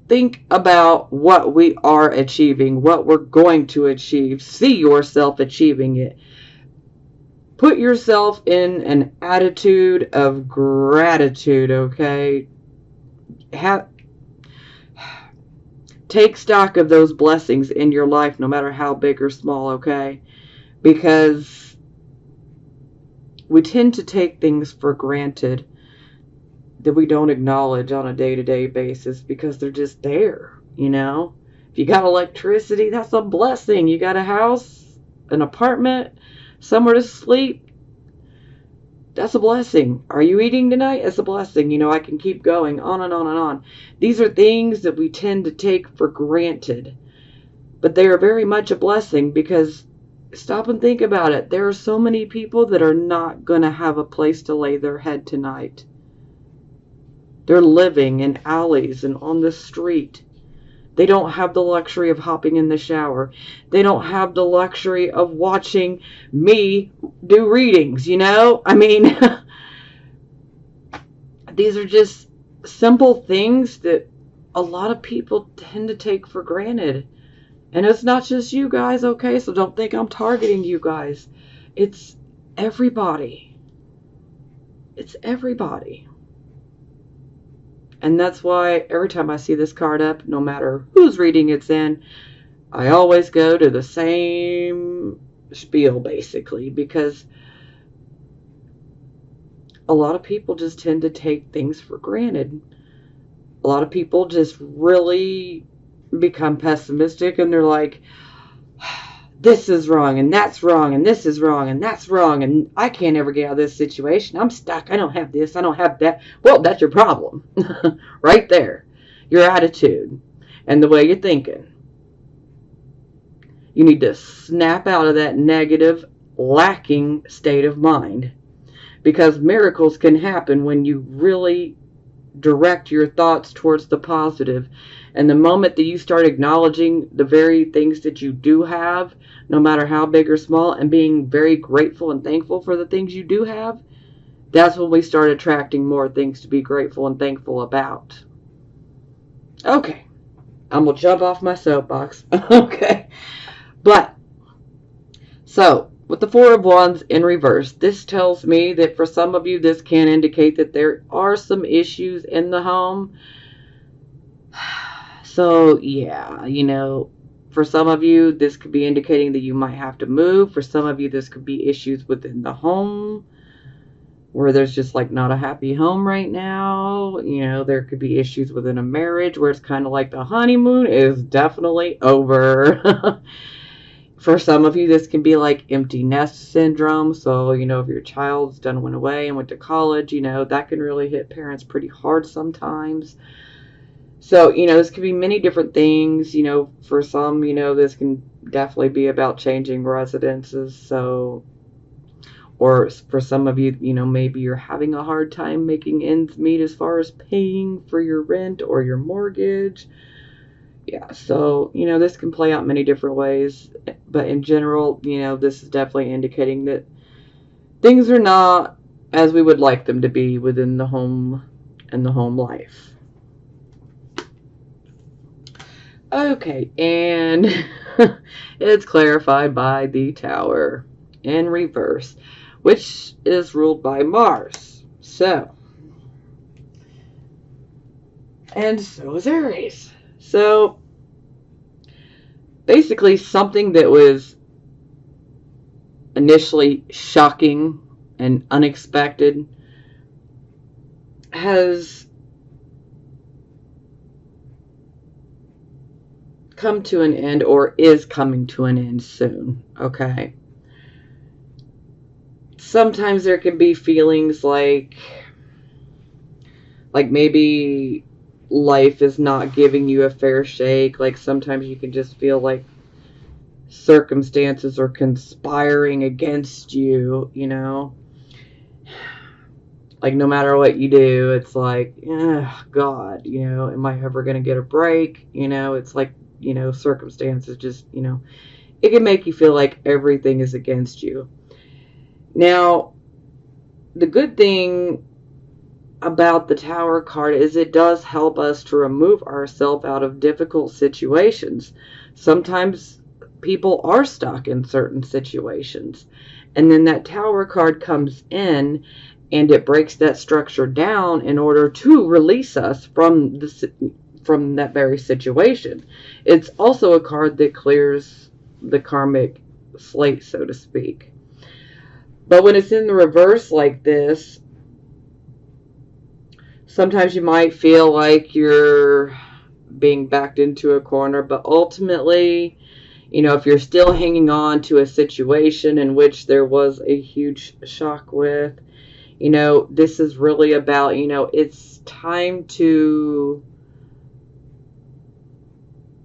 think about what we are achieving, what we're going to achieve. See yourself achieving it. Put yourself in an attitude of gratitude, okay? Take stock of those blessings in your life, no matter how big or small, okay? Because we tend to take things for granted that we don't acknowledge on a day-to-day basis because they're just there, If you got electricity, that's a blessing. You got a house, an apartment, somewhere to sleep, that's a blessing. Are you eating tonight? It's a blessing. I can keep going on and on and on. These are things that we tend to take for granted, but they are very much a blessing because stop and think about it. There are so many people that are not going to have a place to lay their head tonight. They're living in alleys and on the street. They don't have the luxury of hopping in the shower. They don't have the luxury of watching me do readings, I mean, these are just simple things that a lot of people tend to take for granted. And it's not just you guys, okay? So don't think I'm targeting you guys. It's everybody. It's everybody. And that's why every time I see this card up, no matter whose reading it's in, I always go to the same spiel, basically, because a lot of people just tend to take things for granted. A lot of people just really become pessimistic, and they're like, this is wrong, and that's wrong, and this is wrong, and that's wrong, and I can't ever get out of this situation. I'm stuck. I don't have this. I don't have that. Well, that's your problem. Right there. Your attitude and the way you're thinking. You need to snap out of that negative, lacking state of mind, because miracles can happen when you really direct your thoughts towards the positive. And the moment that you start acknowledging the very things that you do have, no matter how big or small, and being very grateful and thankful for the things you do have, that's when we start attracting more things to be grateful and thankful about. Okay, I'm going to jump off my soapbox. Okay. But, so, with the Four of Wands in reverse, this tells me that for some of you, this can indicate that there are some issues in the home. So, yeah, for some of you, this could be indicating that you might have to move. For some of you, this could be issues within the home, where there's just like not a happy home right now. There could be issues within a marriage where it's kind of like the honeymoon is definitely over. For some of you, this can be like empty nest syndrome. So, if your child's done went away and went to college, that can really hit parents pretty hard sometimes. So, this could be many different things. For some, this can definitely be about changing residences. So, or for some of you, maybe you're having a hard time making ends meet as far as paying for your rent or your mortgage. Yeah, so, this can play out many different ways, but in general, this is definitely indicating that things are not as we would like them to be within the home and the home life. Okay, and it's clarified by the Tower in reverse, which is ruled by Mars. So, and so is Aries. So, basically something that was initially shocking and unexpected has come to an end, or is coming to an end soon, okay? Sometimes there can be feelings like maybe life is not giving you a fair shake. Like sometimes you can just feel like circumstances are conspiring against you, Like no matter what you do, it's like, God, am I ever going to get a break? It's like, circumstances just, it can make you feel like everything is against you. Now, the good thing about the Tower card is it does help us to remove ourselves out of difficult situations. Sometimes people are stuck in certain situations, and then that Tower card comes in and it breaks that structure down in order to release us from that very situation. It's also a card that clears the karmic slate, so to speak. But when it's in the reverse like this, sometimes you might feel like you're being backed into a corner, but ultimately, if you're still hanging on to a situation in which there was a huge shock with, this is really about, it's time to,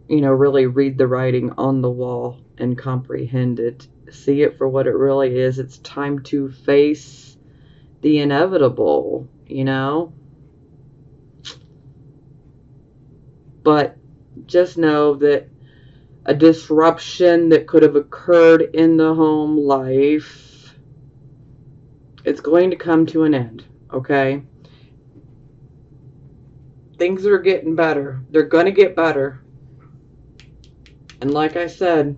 really read the writing on the wall and comprehend it. See it for what it really is. It's time to face the inevitable, But just know that a disruption that could have occurred in the home life, it's going to come to an end, okay? Things are getting better. They're going to get better. And like I said,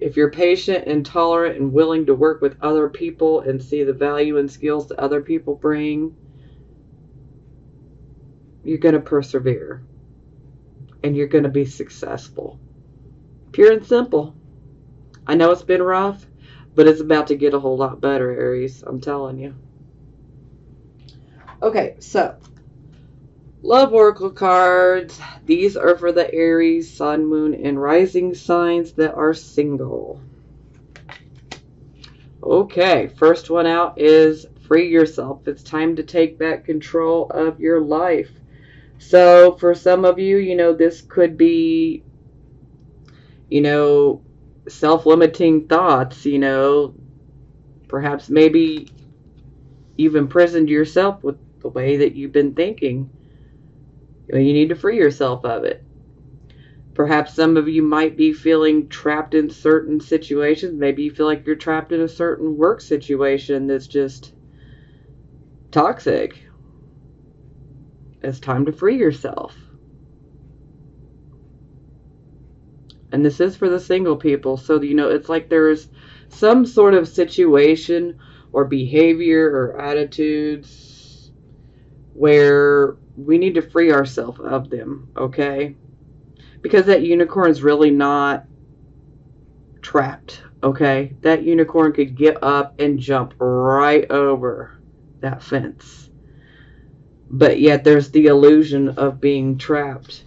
if you're patient and tolerant and willing to work with other people and see the value and skills that other people bring, You're going to persevere. And you're going to be successful. Pure and simple. I know it's been rough, but it's about to get a whole lot better, Aries. I'm telling you. Okay, so love oracle cards. These are for the Aries, Sun, Moon, and Rising signs that are single. Okay, first one out is free yourself. It's time to take back control of your life. So for some of you, this could be, self-limiting thoughts, perhaps maybe you've imprisoned yourself with the way that you've been thinking. You need to free yourself of it. Perhaps some of you might be feeling trapped in certain situations. Maybe you feel like you're trapped in a certain work situation that's just toxic. It's time to free yourself. And this is for the single people. So, it's like there's some sort of situation or behavior or attitudes where we need to free ourselves of them, okay? Because that unicorn is really not trapped, okay? That unicorn could get up and jump right over that fence. But yet there's the illusion of being trapped.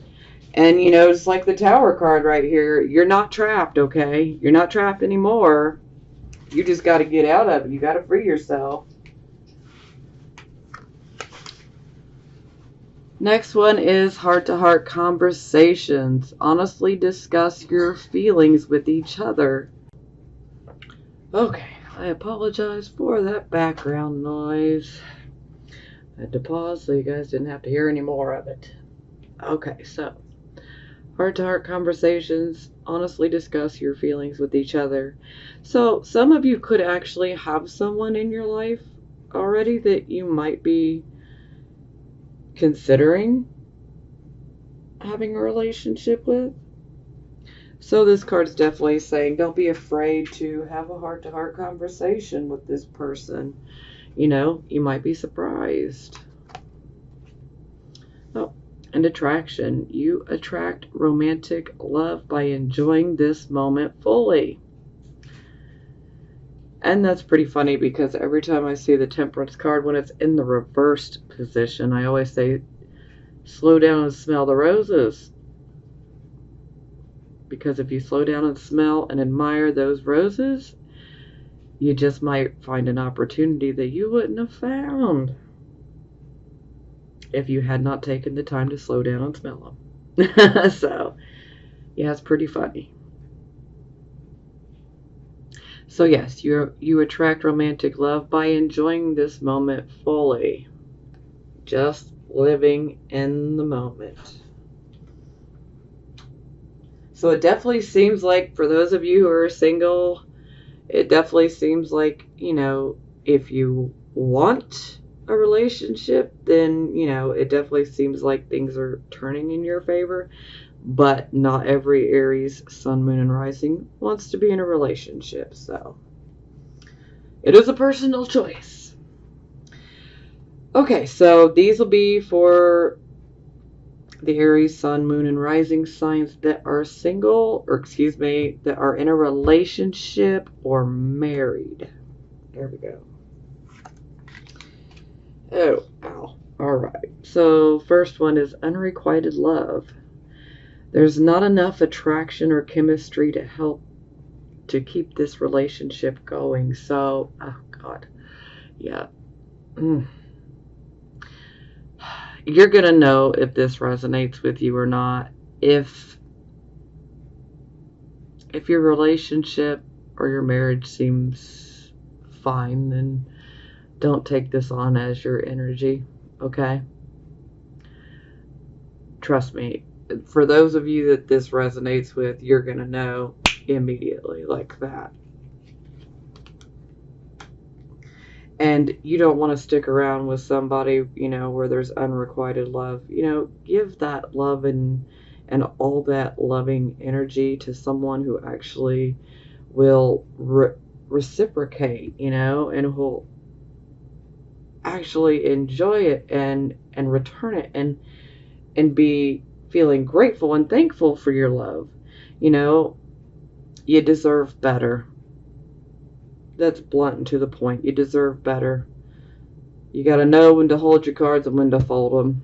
And, it's like the Tower card right here. You're not trapped, okay? You're not trapped anymore. You just got to get out of it. You got to free yourself. Next one is heart-to-heart conversations. Honestly discuss your feelings with each other. Okay, I apologize for that background noise. I had to pause so you guys didn't have to hear any more of it. Okay, so heart-to-heart conversations. Honestly discuss your feelings with each other. So some of you could actually have someone in your life already that you might be considering having a relationship with. So this card's definitely saying don't be afraid to have a heart-to-heart conversation with this person. You might be surprised. Oh, and attraction. You attract romantic love by enjoying this moment fully. And that's pretty funny because every time I see the Temperance card, when it's in the reversed position, I always say, slow down and smell the roses. Because if you slow down and smell and admire those roses, you just might find an opportunity that you wouldn't have found if you had not taken the time to slow down and smell them. So, yeah, it's pretty funny. So yes, you attract romantic love by enjoying this moment fully. Just living in the moment. So it definitely seems like for those of you who are single, it definitely seems like, if you want a relationship, then, it definitely seems like things are turning in your favor. But not every Aries, Sun, Moon, and Rising wants to be in a relationship. So it is a personal choice. Okay, so these will be for the Aries, Sun, Moon, and Rising signs that are single, that are in a relationship or married. There we go. Oh, ow. All right. So first one is unrequited love. There's not enough attraction or chemistry to help to keep this relationship going. So, oh God, yeah. You're going to know if this resonates with you or not. If your relationship or your marriage seems fine, then don't take this on as your energy, okay? Trust me, for those of you that this resonates with, you're going to know immediately like that. And you don't want to stick around with somebody, where there's unrequited love. Give that love and all that loving energy to someone who actually will reciprocate, and will actually enjoy it and return it. And and be feeling grateful and thankful for your love. You know, you deserve better. That's blunt and to the point. You deserve better. You got to know when to hold your cards and when to fold them.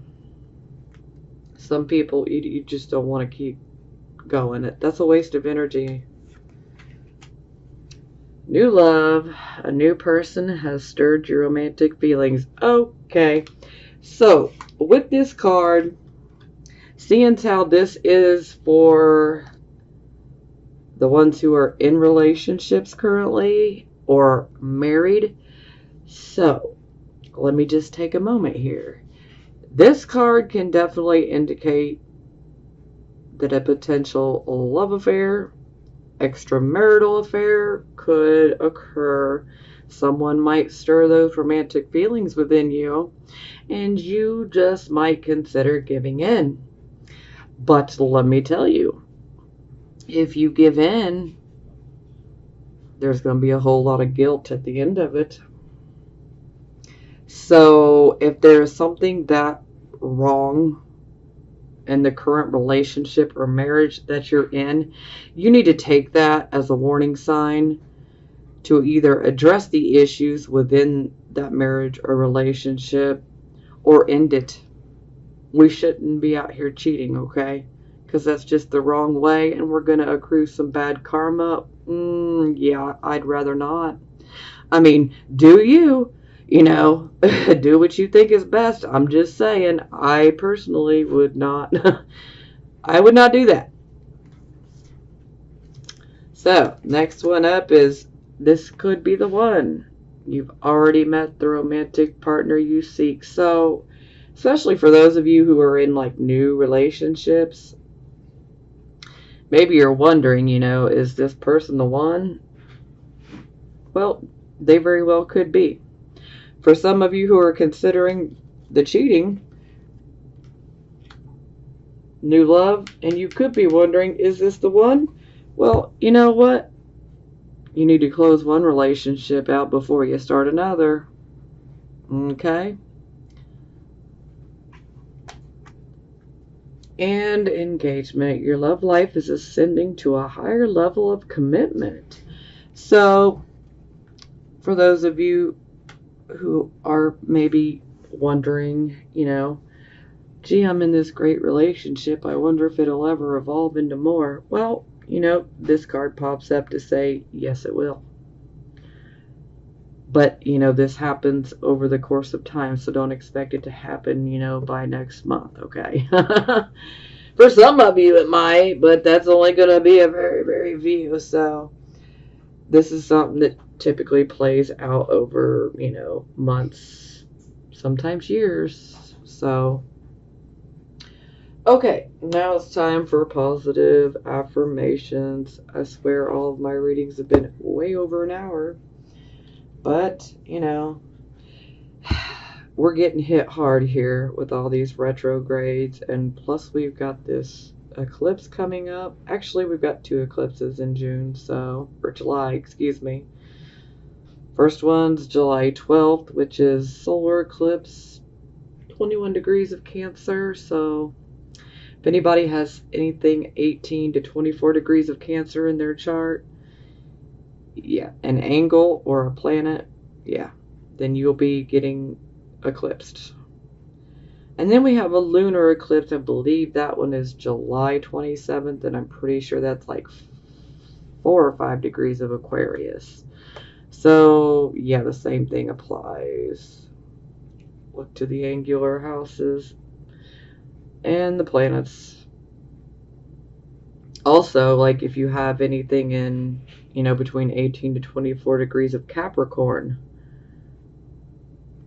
Some people, you just don't want to keep going. That's a waste of energy. New love. A new person has stirred your romantic feelings. Okay. So, with this card, seeing how this is for the ones who are in relationships currently or married. So, let me just take a moment here. This card can definitely indicate that a potential love affair, extramarital affair could occur. Someone might stir those romantic feelings within you, and you just might consider giving in. But let me tell you, if you give in, there's going to be a whole lot of guilt at the end of it. So if there's something that wrong in the current relationship or marriage that you're in, you need to take that as a warning sign to either address the issues within that marriage or relationship or end it. We shouldn't be out here cheating, okay? Because that's just the wrong way and we're going to accrue some bad karma. Yeah, I'd rather not. I mean, do you? You know, do what you think is best. I'm just saying, I personally would not. I would not do that. So, next one up is this could be the one. You've already met the romantic partner you seek. So, especially for those of you who are in like new relationships, maybe you're wondering, you know, is this person the one? Well, they very well could be. For some of you who are considering the cheating, new love, and you could be wondering, is this the one? Well, you know what? You need to close one relationship out before you start another. Okay? And engagement. Your love life is ascending to a higher level of commitment. So, for those of you who are maybe wondering, you know, gee, I'm in this great relationship. I wonder if it'll ever evolve into more. Well, you know, this card pops up to say, yes, it will. But, you know, this happens over the course of time, so don't expect it to happen, you know, by next month, okay? For some of you it might, but that's only going to be a very, very few. So this is something that typically plays out over, you know, months, sometimes years. So, okay, now it's time for positive affirmations. I swear all of my readings have been way over an hour. But, you know, we're getting hit hard here with all these retrogrades. And plus we've got this eclipse coming up. Actually, we've got 2 eclipses in June, so, or July, excuse me. First one's July 12th, which is solar eclipse, 21 degrees of Cancer. So if anybody has anything 18 to 24 degrees of Cancer in their chart, yeah, an angle or a planet, yeah, then you'll be getting eclipsed. And then we have a lunar eclipse. I believe that one is July 27th, and I'm pretty sure that's like 4 or 5 degrees of Aquarius. So, yeah, the same thing applies. Look to the angular houses and the planets. Also, like if you have anything in, you know, between 18 to 24 degrees of Capricorn,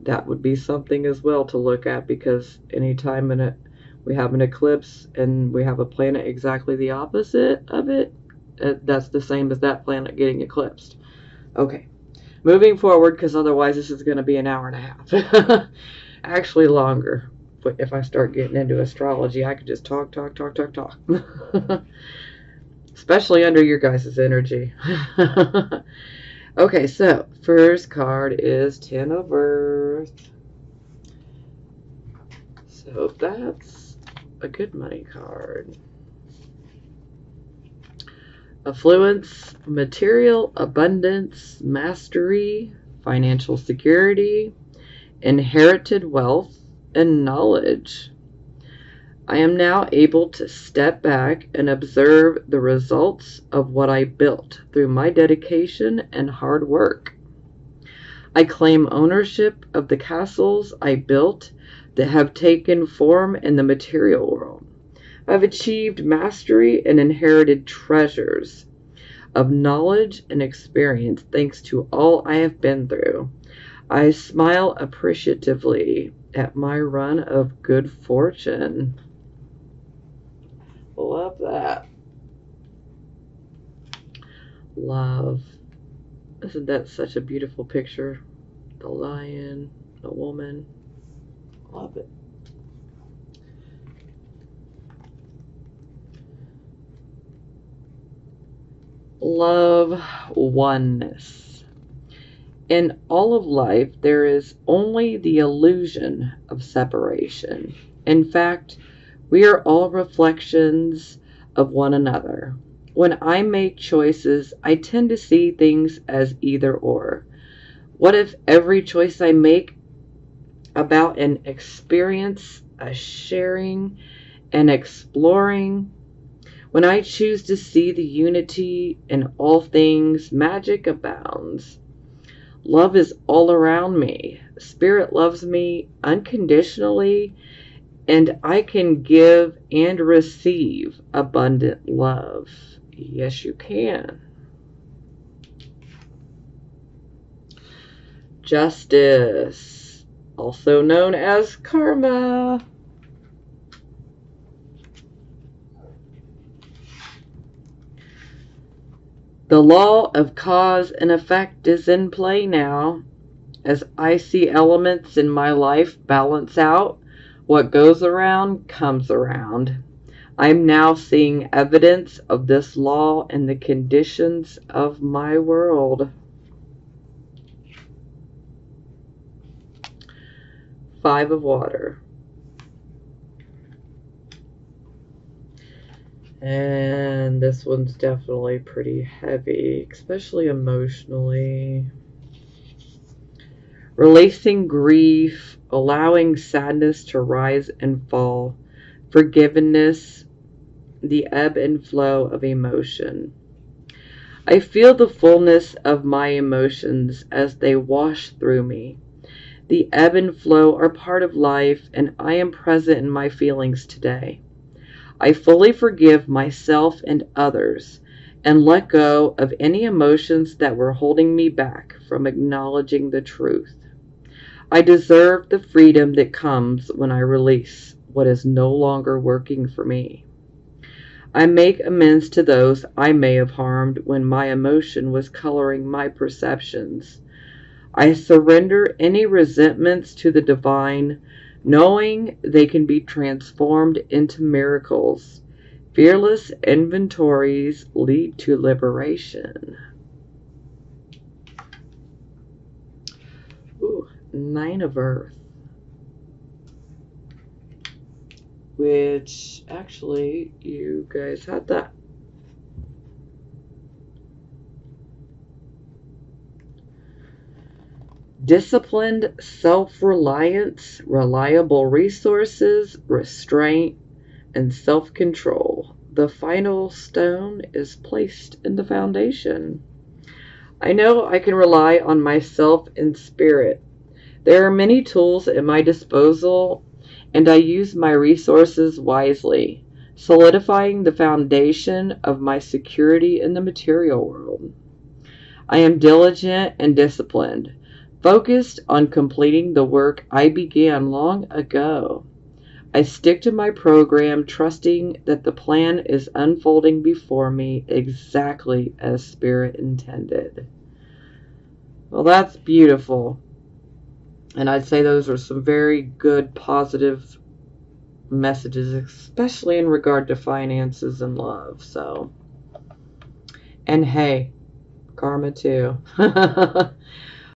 that would be something as well to look at, because anytime we have an eclipse and we have a planet exactly the opposite of it, that's the same as that planet getting eclipsed. Okay, moving forward, because otherwise this is going to be an hour and a half. Actually longer. But if I start getting into astrology, I could just talk. Especially under your guys' energy. Okay, so first card is 10 of Earth. So that's a good money card. Affluence, material abundance, mastery, financial security, inherited wealth, and knowledge. I am now able to step back and observe the results of what I built through my dedication and hard work. I claim ownership of the castles I built that have taken form in the material world. I've achieved mastery and inherited treasures of knowledge and experience thanks to all I have been through. I smile appreciatively at my run of good fortune. Love that. Love. Isn't that such a beautiful picture? The lion, the woman. Love it. Love oneness. In all of life, there is only the illusion of separation. In fact, we are all reflections of one another. When I make choices, I tend to see things as either or. What if every choice I make about an experience, a sharing, and exploring? When I choose to see the unity in all things, magic abounds. Love is all around me. Spirit loves me unconditionally, and I can give and receive abundant love. Yes, you can. Justice, also known as karma. The law of cause and effect is in play now. As I see elements in my life balance out, what goes around comes around. I'm now seeing evidence of this law in the conditions of my world. 5 of water. And this one's definitely pretty heavy, especially emotionally. Releasing grief, allowing sadness to rise and fall, forgiveness, the ebb and flow of emotion. I feel the fullness of my emotions as they wash through me. The ebb and flow are part of life, and I am present in my feelings today. I fully forgive myself and others and let go of any emotions that were holding me back from acknowledging the truth. I deserve the freedom that comes when I release what is no longer working for me. I make amends to those I may have harmed when my emotion was coloring my perceptions. I surrender any resentments to the divine, knowing they can be transformed into miracles. Fearless inventories lead to liberation. Ooh, 9 of Earth. Which, actually, you guys had that. Disciplined self-reliance, reliable resources, restraint, and self-control. The final stone is placed in the foundation. I know I can rely on myself and spirit. There are many tools at my disposal, and I use my resources wisely, solidifying the foundation of my security in the material world. I am diligent and disciplined, focused on completing the work I began long ago. I stick to my program, trusting that the plan is unfolding before me exactly as Spirit intended. Well, that's beautiful. And I'd say those are some very good, positive messages, especially in regard to finances and love. So, and hey, karma too.